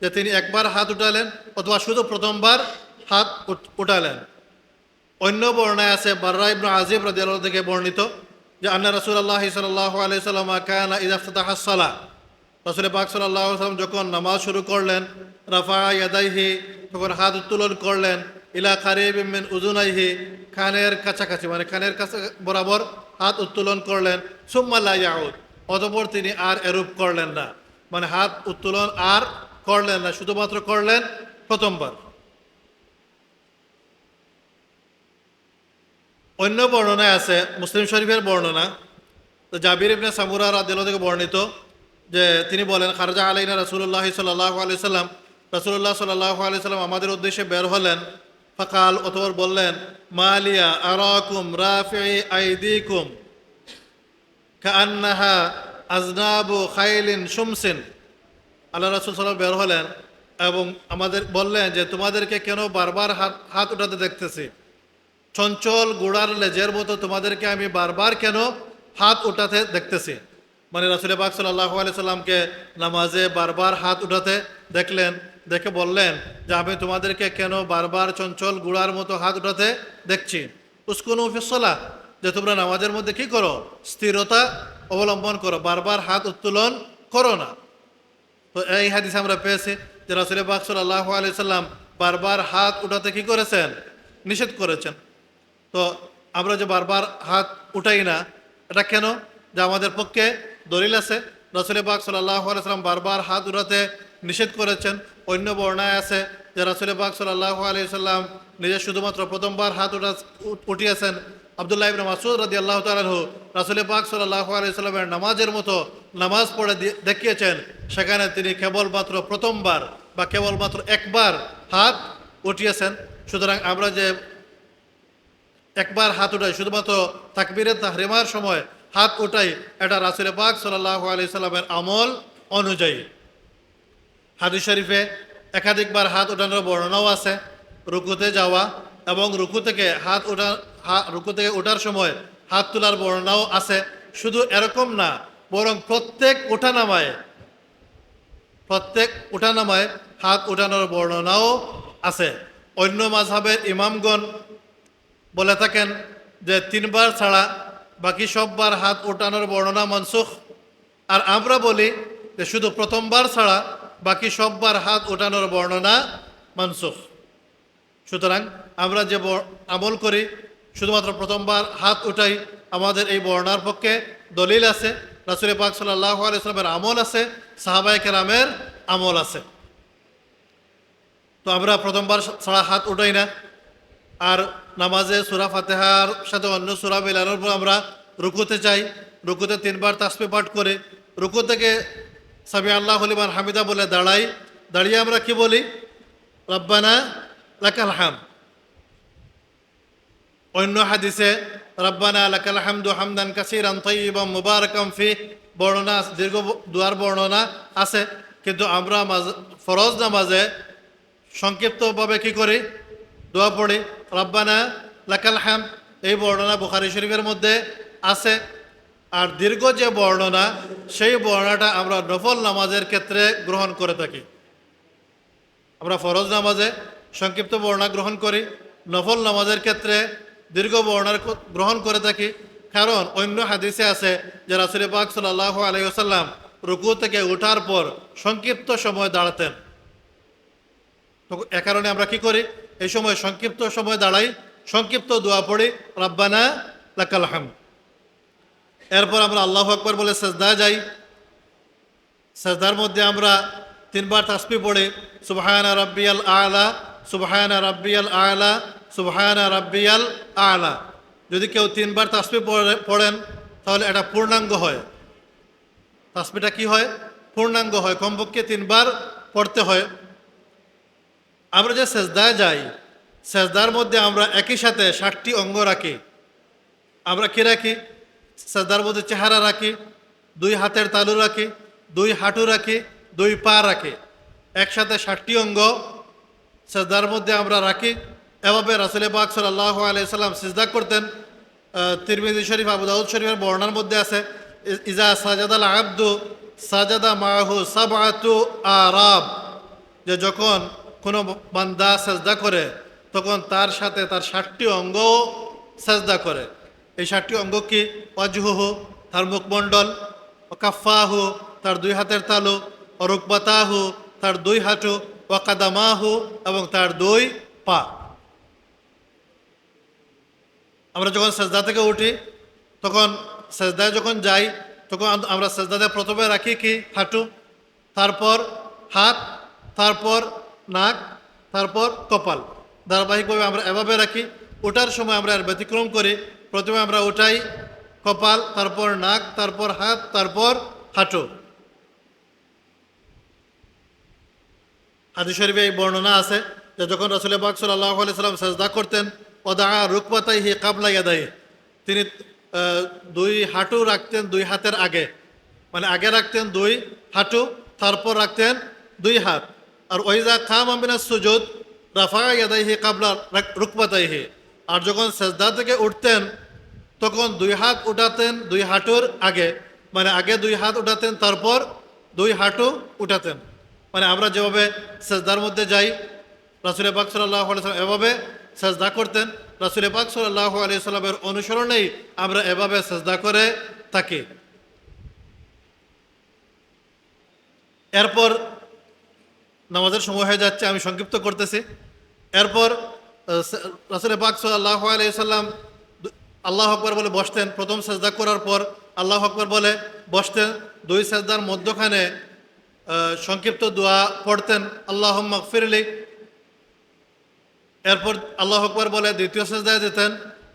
যে তিনি একবার হাত উঠালেন অথবা শুধু প্রথমবার হাত উঠালেন। অন্য বর্ণনায় আছে বাররা ইবনে আযিব রাদিয়াল্লাহু থেকে বর্ণিত যে আন্না রাসূলুল্লাহ সাল্লাল্লাহু আলাইহি সাল্লাম কানা ইযা ইফতাতাহা আস-সালাহ, রাসূল পাক সাল্লাল্লাহু আলাইহি সাল্লাম যখন নামাজ শুরু করলেন, রাফা ইয়াদাইহি, তখন হাত উত্তোলন করলেন, ইলা কারিবিম মিন উযুনাইহি, কানের কাছাকাছি, মানে কানের কাছে বরাবর হাত উত্তোলন করলেন। সুম্মা লা ইয়াউদ, অতঃপর তিনি আর এরূপ করলেন না, মানে হাত উত্তোলন আর করলেন না, শুধুমাত্র করলেন প্রথমবার। অন্য বর্ণনায় আছে, মুসলিম শরীফের বর্ণনা, তো জাবির ইবনে সামুরা রাদিয়াল্লাহু থেকে বর্ণিত যে তিনি বলেন, খারজা আলাইনা রাসূলুল্লাহ সাল্লাল্লাহু আলাইহি সাল্লাম, রাসূলুল্লাহ সাল্লাল্লাহু আলাইহি সাল্লাম আমাদের উদ্দেশ্যে বের হলেন। ফাকাল, অতঃপর বললেন, মালিয়া আরাকুম রাফিই আইদিকুম কাআন্নাহা আজনাবু খাইলিন শুমসিন। আল্লাহ রাসূল সাল্লাল্লাহু বের হলেন এবং আমাদের বললেন যে তোমাদেরকে কেন বারবার হাত উঠাতে দেখতেছি? চঞ্চল ঘোড়ার লেজের মতো তোমাদেরকে আমি বারবার কেন হাত উঠাতে দেখতেছি? মানে রাসূল পাক সাল্লাল্লাহু আলাইহি সাল্লামকে নামাজে বারবার হাত উঠাতে দেখলেন, দেখে বললেন যে আমি তোমাদেরকে কেন বারবার চঞ্চল ঘোড়ার মতো হাত উঠাতে দেখছি? উসকুনু ফিস সালাহ, যে তোমরা নামাজের মধ্যে কি করো? স্থিরতা অবলম্বন করো, বারবার হাত উত্তোলন করো না। তো এই হাদিস আমরা পেয়েছি যে রাসূল পাক সাল্লাল্লাহু আলাইহি সাল্লাম বারবার হাত উঠাতে কি করেছেন? নিষেধ করেছেন। তো আমরা যে বারবার হাত উঠাই না, এটা কেন? যে আমাদের পক্ষে দলিল আছে, রাসূল পাক সাল্লাল্লাহু আলাইহি সাল্লাম বারবার হাত উঠাতে নিষেধ করেছেন। অন্য বর্ণনায় আছে যে রাসূল পাক সাল্লাল্লাহু আলাইহি সাল্লাম নিজে শুধুমাত্র প্রথমবার হাত উঠিয়েছেন। আব্দুল্লাহ ইবনে মাসউদ রাদিয়াল্লাহু তাআলা আনহু রাসূল পাক সাল্লাল্লাহু আলাইহি সাল্লামের নামাজের মতো নামাজ পড়ে দেখিয়েছেন, সেখানে তিনি কেবলমাত্র প্রথমবার বা কেবলমাত্র একবার হাত উঠিয়েছেন। সুতরাং আমরা যে একবার হাত উঠাই, শুধুমাত্র তাকবীরে তাহরিমার সময় হাত উঠাই, এটা রাসূল পাক সাল্লাল্লাহু আলাইহি সাল্লামের আমল অনুযায়ী। হাদিস শরীফে একাধিকবার হাত উঠানোর বর্ণনাও আছে। রুকুতে যাওয়া এবং রুকু থেকে ওঠার সময় হাত তোলার বর্ণনাও আছে। শুধু এরকম না, বরং প্রত্যেক ওঠানামায় হাত উঠানোর বর্ণনাও আছে। অন্য মাযহাবের ইমামগণ বলে থাকেন যে 3 বার ছাড়া বাকি সববার হাত উঠানোর বর্ণনা মনসুখ। আর আমরা বলি যে শুধু প্রথমবার ছাড়া বাকি সববার হাত উঠানোর বর্ণনা মনসুখ। সুতরাং আমরা যে আমল করি, শুধুমাত্র প্রথমবার হাত উঠাই, আমাদের এই বর্ণনার পক্ষে দলিল আছে, রাসূল পাক সাল্লাল্লাহু আলাইহি ওয়াসাল্লামের আমল আছে, সাহাবায়ে কেরামের আমল আছে। তো আমরা প্রথমবার ছাড়া হাত উঠাই না। আর নামাজে সূরা ফাতিহার সাথে অন্য সূরা মিলানোর পর আমরা রুকুতে যাই, রুকুতে 3 বার তাসবিহ পাঠ করে রুকু থেকে সামি আল্লাহু লিমান হামিদা বলে দাঁড়িয়ে আমরা কি বলি? রব্বানা লাকাল হামদ। অন্য হাদিসে রব্বানা লাকাল হামদু হামদান কাসীরান তাইয়িবান মুবারাকান ফিহ বর্ণনা, দীর্ঘ দুয়ার বর্ণনা আছে। কিন্তু আমরা ফরজ নামাজে সংক্ষিপ্তভাবে কি করি? দোয়া পড়ি, রব্বানা লাকাল হামদ। এই বর্ণনা বুখারী শরীফের মধ্যে আছে। আর দীর্ঘ যে বর্ণনা, সেই বর্ণনাটা আমরা নফল নামাজের ক্ষেত্রে গ্রহণ করে থাকি। আমরা ফরজ নামাজে সংক্ষিপ্ত বর্ণনা গ্রহণ করি, নফল নামাজের ক্ষেত্রে দীর্ঘ বর্ণনা গ্রহণ করে থাকি। কারণ অন্য হাদিসে আছে যে রাসূল পাক সাল্লাল্লাহু আলাইহি ওয়াসাল্লাম রুকু থেকে ওঠার পর সংক্ষিপ্ত সময় দাঁড়াতেন। তো এ কারণে আমরা কি করি? এই সময় সংক্ষিপ্ত সময় দাঁড়াই সংক্ষিপ্ত দোয়া পড়ি, রাব্বানা লাকাল হামদ। এরপর আমরা আল্লাহু আকবার বলে সেজদা যাই। সেজদার মধ্যে আমরা 3 বার তাসবিহ পড়ি, সুবহানা রাব্বিয়াল আলা, সুবহানা রাব্বিয়াল আলা, সুবহানা রাব্বিয়াল আলা। যদি কেউ 3 বার তাসবিহ পড়েন তাহলে এটা পূর্ণাঙ্গ হয়। তাসবিহটা কি হয়? পূর্ণাঙ্গ হয়, কমপক্ষে 3 বার পড়তে হয়। আমরা যে সেজদায় যাই, সেজদার মধ্যে আমরা একই সাথে 60টি অঙ্গ রাখি। আমরা কি রাখি? সেজদার মধ্যে চেহারা রাখি, 2 হাতের তালু রাখি, 2 হাঁটু রাখি, 2 পা রাখি। একসাথে 60টি অঙ্গ সেজদার মধ্যে আমরা রাখি। এভাবে রাসূল পাক সাল্লাল্লাহু আলাইহি সাল্লাম সিজদা করতেন। তিরমিজি শরীফ, আবু দাউদ শরীফের বর্ণনার মধ্যে আছে, ইজা সাজাদাল আবদু সাজাদা মাহু সাবআতু আরাব, যে যখন কোনো বান্দা সেজদা করে তখন তার সাথে তার 60টি অঙ্গ সেজদা করে। এই 60টি অঙ্গ কি? ওয়াজহুহু, তার মুখমণ্ডল, কাফাহু, তার 2 হাতের তালু, রুকবাতাহু, তার 2 হাঁটু, ওয়াকাদামাহু, এবং তার 2 পা। আমরা যখন সেজদা থেকে উঠি তখন সেজদায় যখন যাই তখন আমরা সেজদাতে প্রথমে রাখি কি? হাঁটু, তারপর হাত, তারপর নাক, তারপর কপাল। ধারাবাহিকভাবে আমরা এভাবে রাখি। ওঠার সময় আমরা এর ব্যতিক্রম করি। প্রথমে আমরা উঠাই কপাল, তারপর নাক, তারপর হাত, তারপর হাঁটু। হাদিস শরীফে এই বর্ণনা আছে যে যখন রাসূল পাক সাল্লাল্লাহু আলাইহি সাল্লাম সেজদা করতেন, ওয়াদা রুকবাতাইহি কাবলা ইয়াদাইহি, তিনি 2 হাঁটু রাখতেন 2 হাতের আগে, মানে আগে রাখতেন 2 হাঁটু, তারপর রাখতেন 2 হাত। আর ওয়াইজা কামা মিনাস সুজুদ রাফা ইয়াদাইহি কাবলা রুকবাতাইহি, আর যখন সেজদা থেকে উঠতেন তখন 2 হাত উঠাতেন 2 হাঁটুর আগে, মানে আগে 2 হাত উঠাতেন, তারপর 2 হাঁটু উঠাতেন। মানে আমরা যেভাবে সেজদার মধ্যে যাই, রাসূল পাক সাল্লাল্লাহু আলাইহি সাল্লাম এভাবে সেজদা করতেন। রাসূল পাক সাল্লাল্লাহু আলাইহি সাল্লামের অনুসরণেই আমরা এভাবে সেজদা করে থাকি। এরপর নামাজের সময় হয়ে যাচ্ছে, আমি সংক্ষিপ্ত করতেছি। এরপর রাসূল পাক সাল্লাল্লাহু আলাইহি সাল্লাম আল্লাহু আকবার বলে বসতেন। প্রথম সেজদা করার পর আল্লাহু আকবার বলে বসতেন। 2 সেজদার মধ্যখানে সংক্ষিপ্ত দোয়া পড়তেন, আল্লাহুম্মা গফিরলি। এরপর আল্লাহু আকবার বলে দ্বিতীয় সেজদায় যেতেন।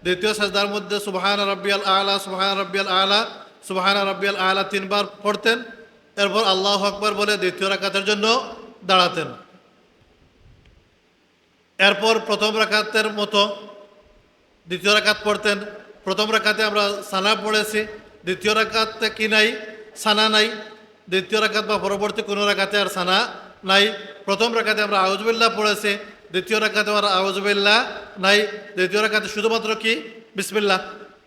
দ্বিতীয় সেজদার মধ্যে সুবহানা রাব্বিয়াল আলা, সুবহানা রাব্বিয়াল আলা, সুবহানা রাব্বিয়াল আলা 3 বার পড়তেন। এরপর আল্লাহু আকবার বলে দ্বিতীয় রাকাতের জন্য দাঁড়াতেন। এরপর প্রথম রাকাতের মতো দ্বিতীয় রাকাত পড়তেন। প্রথম রাকাতে আমরা সানা পড়েছি, দ্বিতীয় রাকাতে কি নাই? সানা নাই। দ্বিতীয় রাকাত বা পরবর্তী কোনো রাকাতে আর সানা নাই। প্রথম রাকাতে আমরা আউযুবিল্লাহ পড়েছি, দ্বিতীয় রাকাতে আর আউযুবিল্লাহ নাই। দ্বিতীয় রাকাতে শুধুমাত্র কি? বিসমিল্লাহ।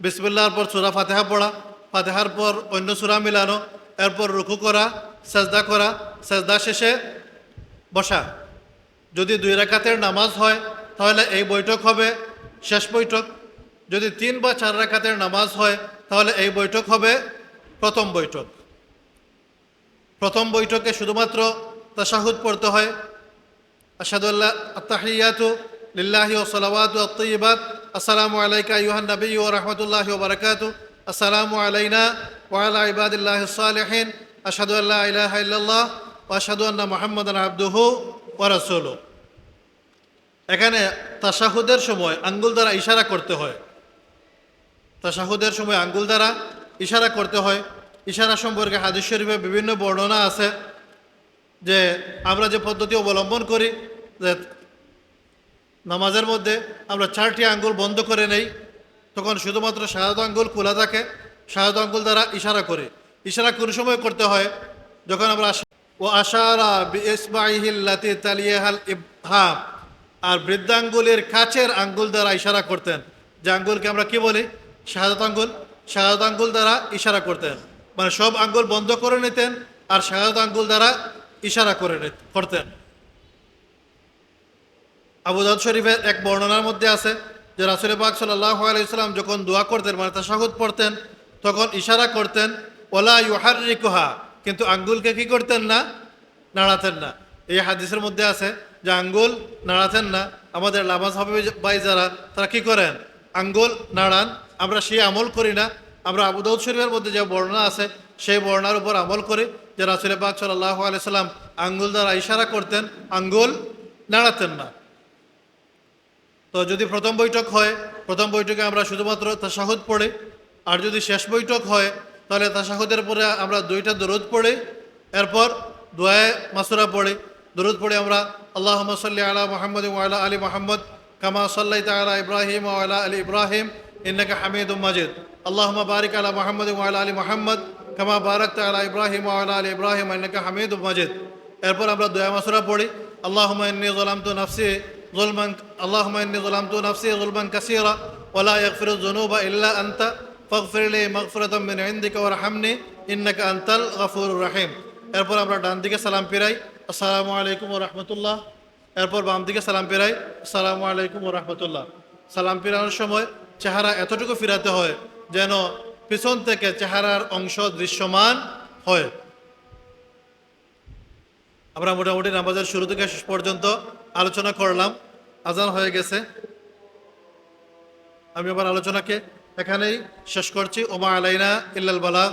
বিসমিল্লাহর পর সূরা ফাতিহা পড়া, ফাতিহার পর অন্য সূরা মিলানো, এরপর রুকু করা, সেজদা করা, সেজদা শেষে বসা। যদি 2 রাকাতের নামাজ হয় তাহলে এই বৈঠক হবে শেষ বৈঠক। যদি 3 বা 4 রাকাতের নামাজ হয় তাহলে এই বৈঠক হবে প্রথম বৈঠক। প্রথম বৈঠকে শুধুমাত্র তাশাহুদ পড়তে হয়, আশহাদু আল্লা আত-তাহিয়াতু লিল্লাহি ওয়া সালাওয়াতু আত-তাইয়্যিবাত, আসসালামু আলাইকা আইয়ুহান নাবিয়্যু ওয়া রাহমাতুল্লাহি ওয়া বারাকাতুহু, আসসালামু আলাইনা ওয়া আলা ইবাদিল্লাহিস সালিহিন, আশহাদু আল্লা ইলাহা ইল্লাল্লাহ ওয়া আশহাদু আন্না মুহাম্মাদান আবদুহু ওয়া রাসূলুহু। এখানে তাশাহুদের সময় আঙ্গুল দ্বারা ইশারা করতে হয়। তাশাহুদের সময় আঙ্গুল দ্বারা ইশারা করতে হয়। ইশারা সম্পর্কে হাদিস শরীফে বিভিন্ন বর্ণনা আছে যে আমরা যে পদ্ধতি অবলম্বন করি, যে নামাজের মধ্যে আমরা 4টি আঙ্গুল বন্ধ করে নেই, তখন শুধুমাত্র শাহাদাত আঙ্গুল খোলা থাকে, শাহাদাত আঙ্গুল দ্বারা ইশারা করি। ইশারা কোন সময় করতে হয়? যখন আমরা ও আশারা বিইসবাইহিল্লাতি তালিয়াহাল ইবহাম, আর বৃদ্ধাঙ্গুলের কাছের আঙ্গুল দ্বারা ইশারা করতেন। যে আঙ্গুলকে আমরা কি বলি? শাহাদাত আঙ্গুল। শাহাদাত আঙ্গুল দ্বারা ইশারা করতেন, মানে সব আঙ্গুল বন্ধ করে নিতেন আর শাহাদাত আঙ্গুল দ্বারা ইশারা করতেন। আবু দাউদ শরীফের এক বর্ণনার মধ্যে আছে যে রাসূল পাক সাল্লাল্লাহু আলাইহি সাল্লাম যখন দোয়া করতেন, মানে তাশাহুদ পড়তেন, তখন ইশারা করতেন, ওয়ালা ইউহাররিকুহা, কিন্তু আঙ্গুলকে কি করতেন না? নাড়াতেন না। এই হাদিসের মধ্যে আছে যে আঙ্গুল নাড়াতেন না। আমাদের লামাজ হবে ভাই যারা, তারা কি করেন? আঙ্গুল নাড়ান। আমরা সেই আমল করি না। আমরা আবু দাউদ শরীফের মধ্যে যে বর্ণনা আছে সেই বর্ণনার উপর আমল করি যে রাসূল পাক সাল্লাল্লাহু আলাইহি সাল্লাম আঙ্গুল দ্বারা ইশারা করতেন, আঙ্গুল নাড়াতেন না। তো যদি প্রথম বৈঠক হয়, প্রথম বৈঠকে আমরা শুধুমাত্র তাশাহুদ পড়ি। আর যদি শেষ বৈঠক হয় তাহলে তাশাহুদের পরে আমরা 2টা দরুদ পড়ি, এরপর দোয়ায়ে মাসুরা পড়ি। দরুদ পড়ি আমরা আল্লাহুম্মা সাল্লি আলা মুহাম্মাদ ওয়া আলা আলি মুহাম্মাদ কামা সাল্লাইতা আলা ইব্রাহিম ওয়া আলা আলি ইব্রাহিম ইন্নাকা হামিদুম মাজিদ। আল্লাহুম্মা বারিক আলা মুহাম্মাদ ওয়া আলা আলি মুহাম্মাদ কামা বারাকতা আলা ইব্রাহিম ওয়া আলা আলি ইব্রাহিম ইন্নাকা হামিদুম মাজিদ। এরপর আমরা দোয়া মাসুরা পড়ি আল্লাহুম্মা ইন্নী যালামতু নাফসি যুলমান আল্লাহুম্মা ইন্নী যালামতু নাফসি যুলমান কাসীরা ওয়া লা ইয়াগফিরুয যুনুবা ইল্লা আনতা ফাগফির লি মাগফিরাতাম মিন ইনদিকা ওয়ারহামনি ইন্নাকা আনতাল গফুরুর রহিম। এরপর আমরা ডান দিকে সালাম ফিরাই, আসসালামু আলাইকুম ওয়া রাহমাতুল্লাহ। এরপর বাম দিকে সালাম ফিরাই, আসসালামু আলাইকুম ওয়া রাহমাতুল্লাহ। সালাম ফিরানোর সময় চেহারা এতটুকু ফিরাতে হয় যেন পিছন থেকে চেহারার অংশ দৃশ্যমান হয়। আমরা মোটামুটি নামাজের শুরু থেকে শেষ পর্যন্ত আলোচনা করলাম। আজান হয়ে গেছে, আমি আমার আলোচনাকে এখানেই শেষ করছি। ওমা আলাইনা ইল্লাল বালাগ।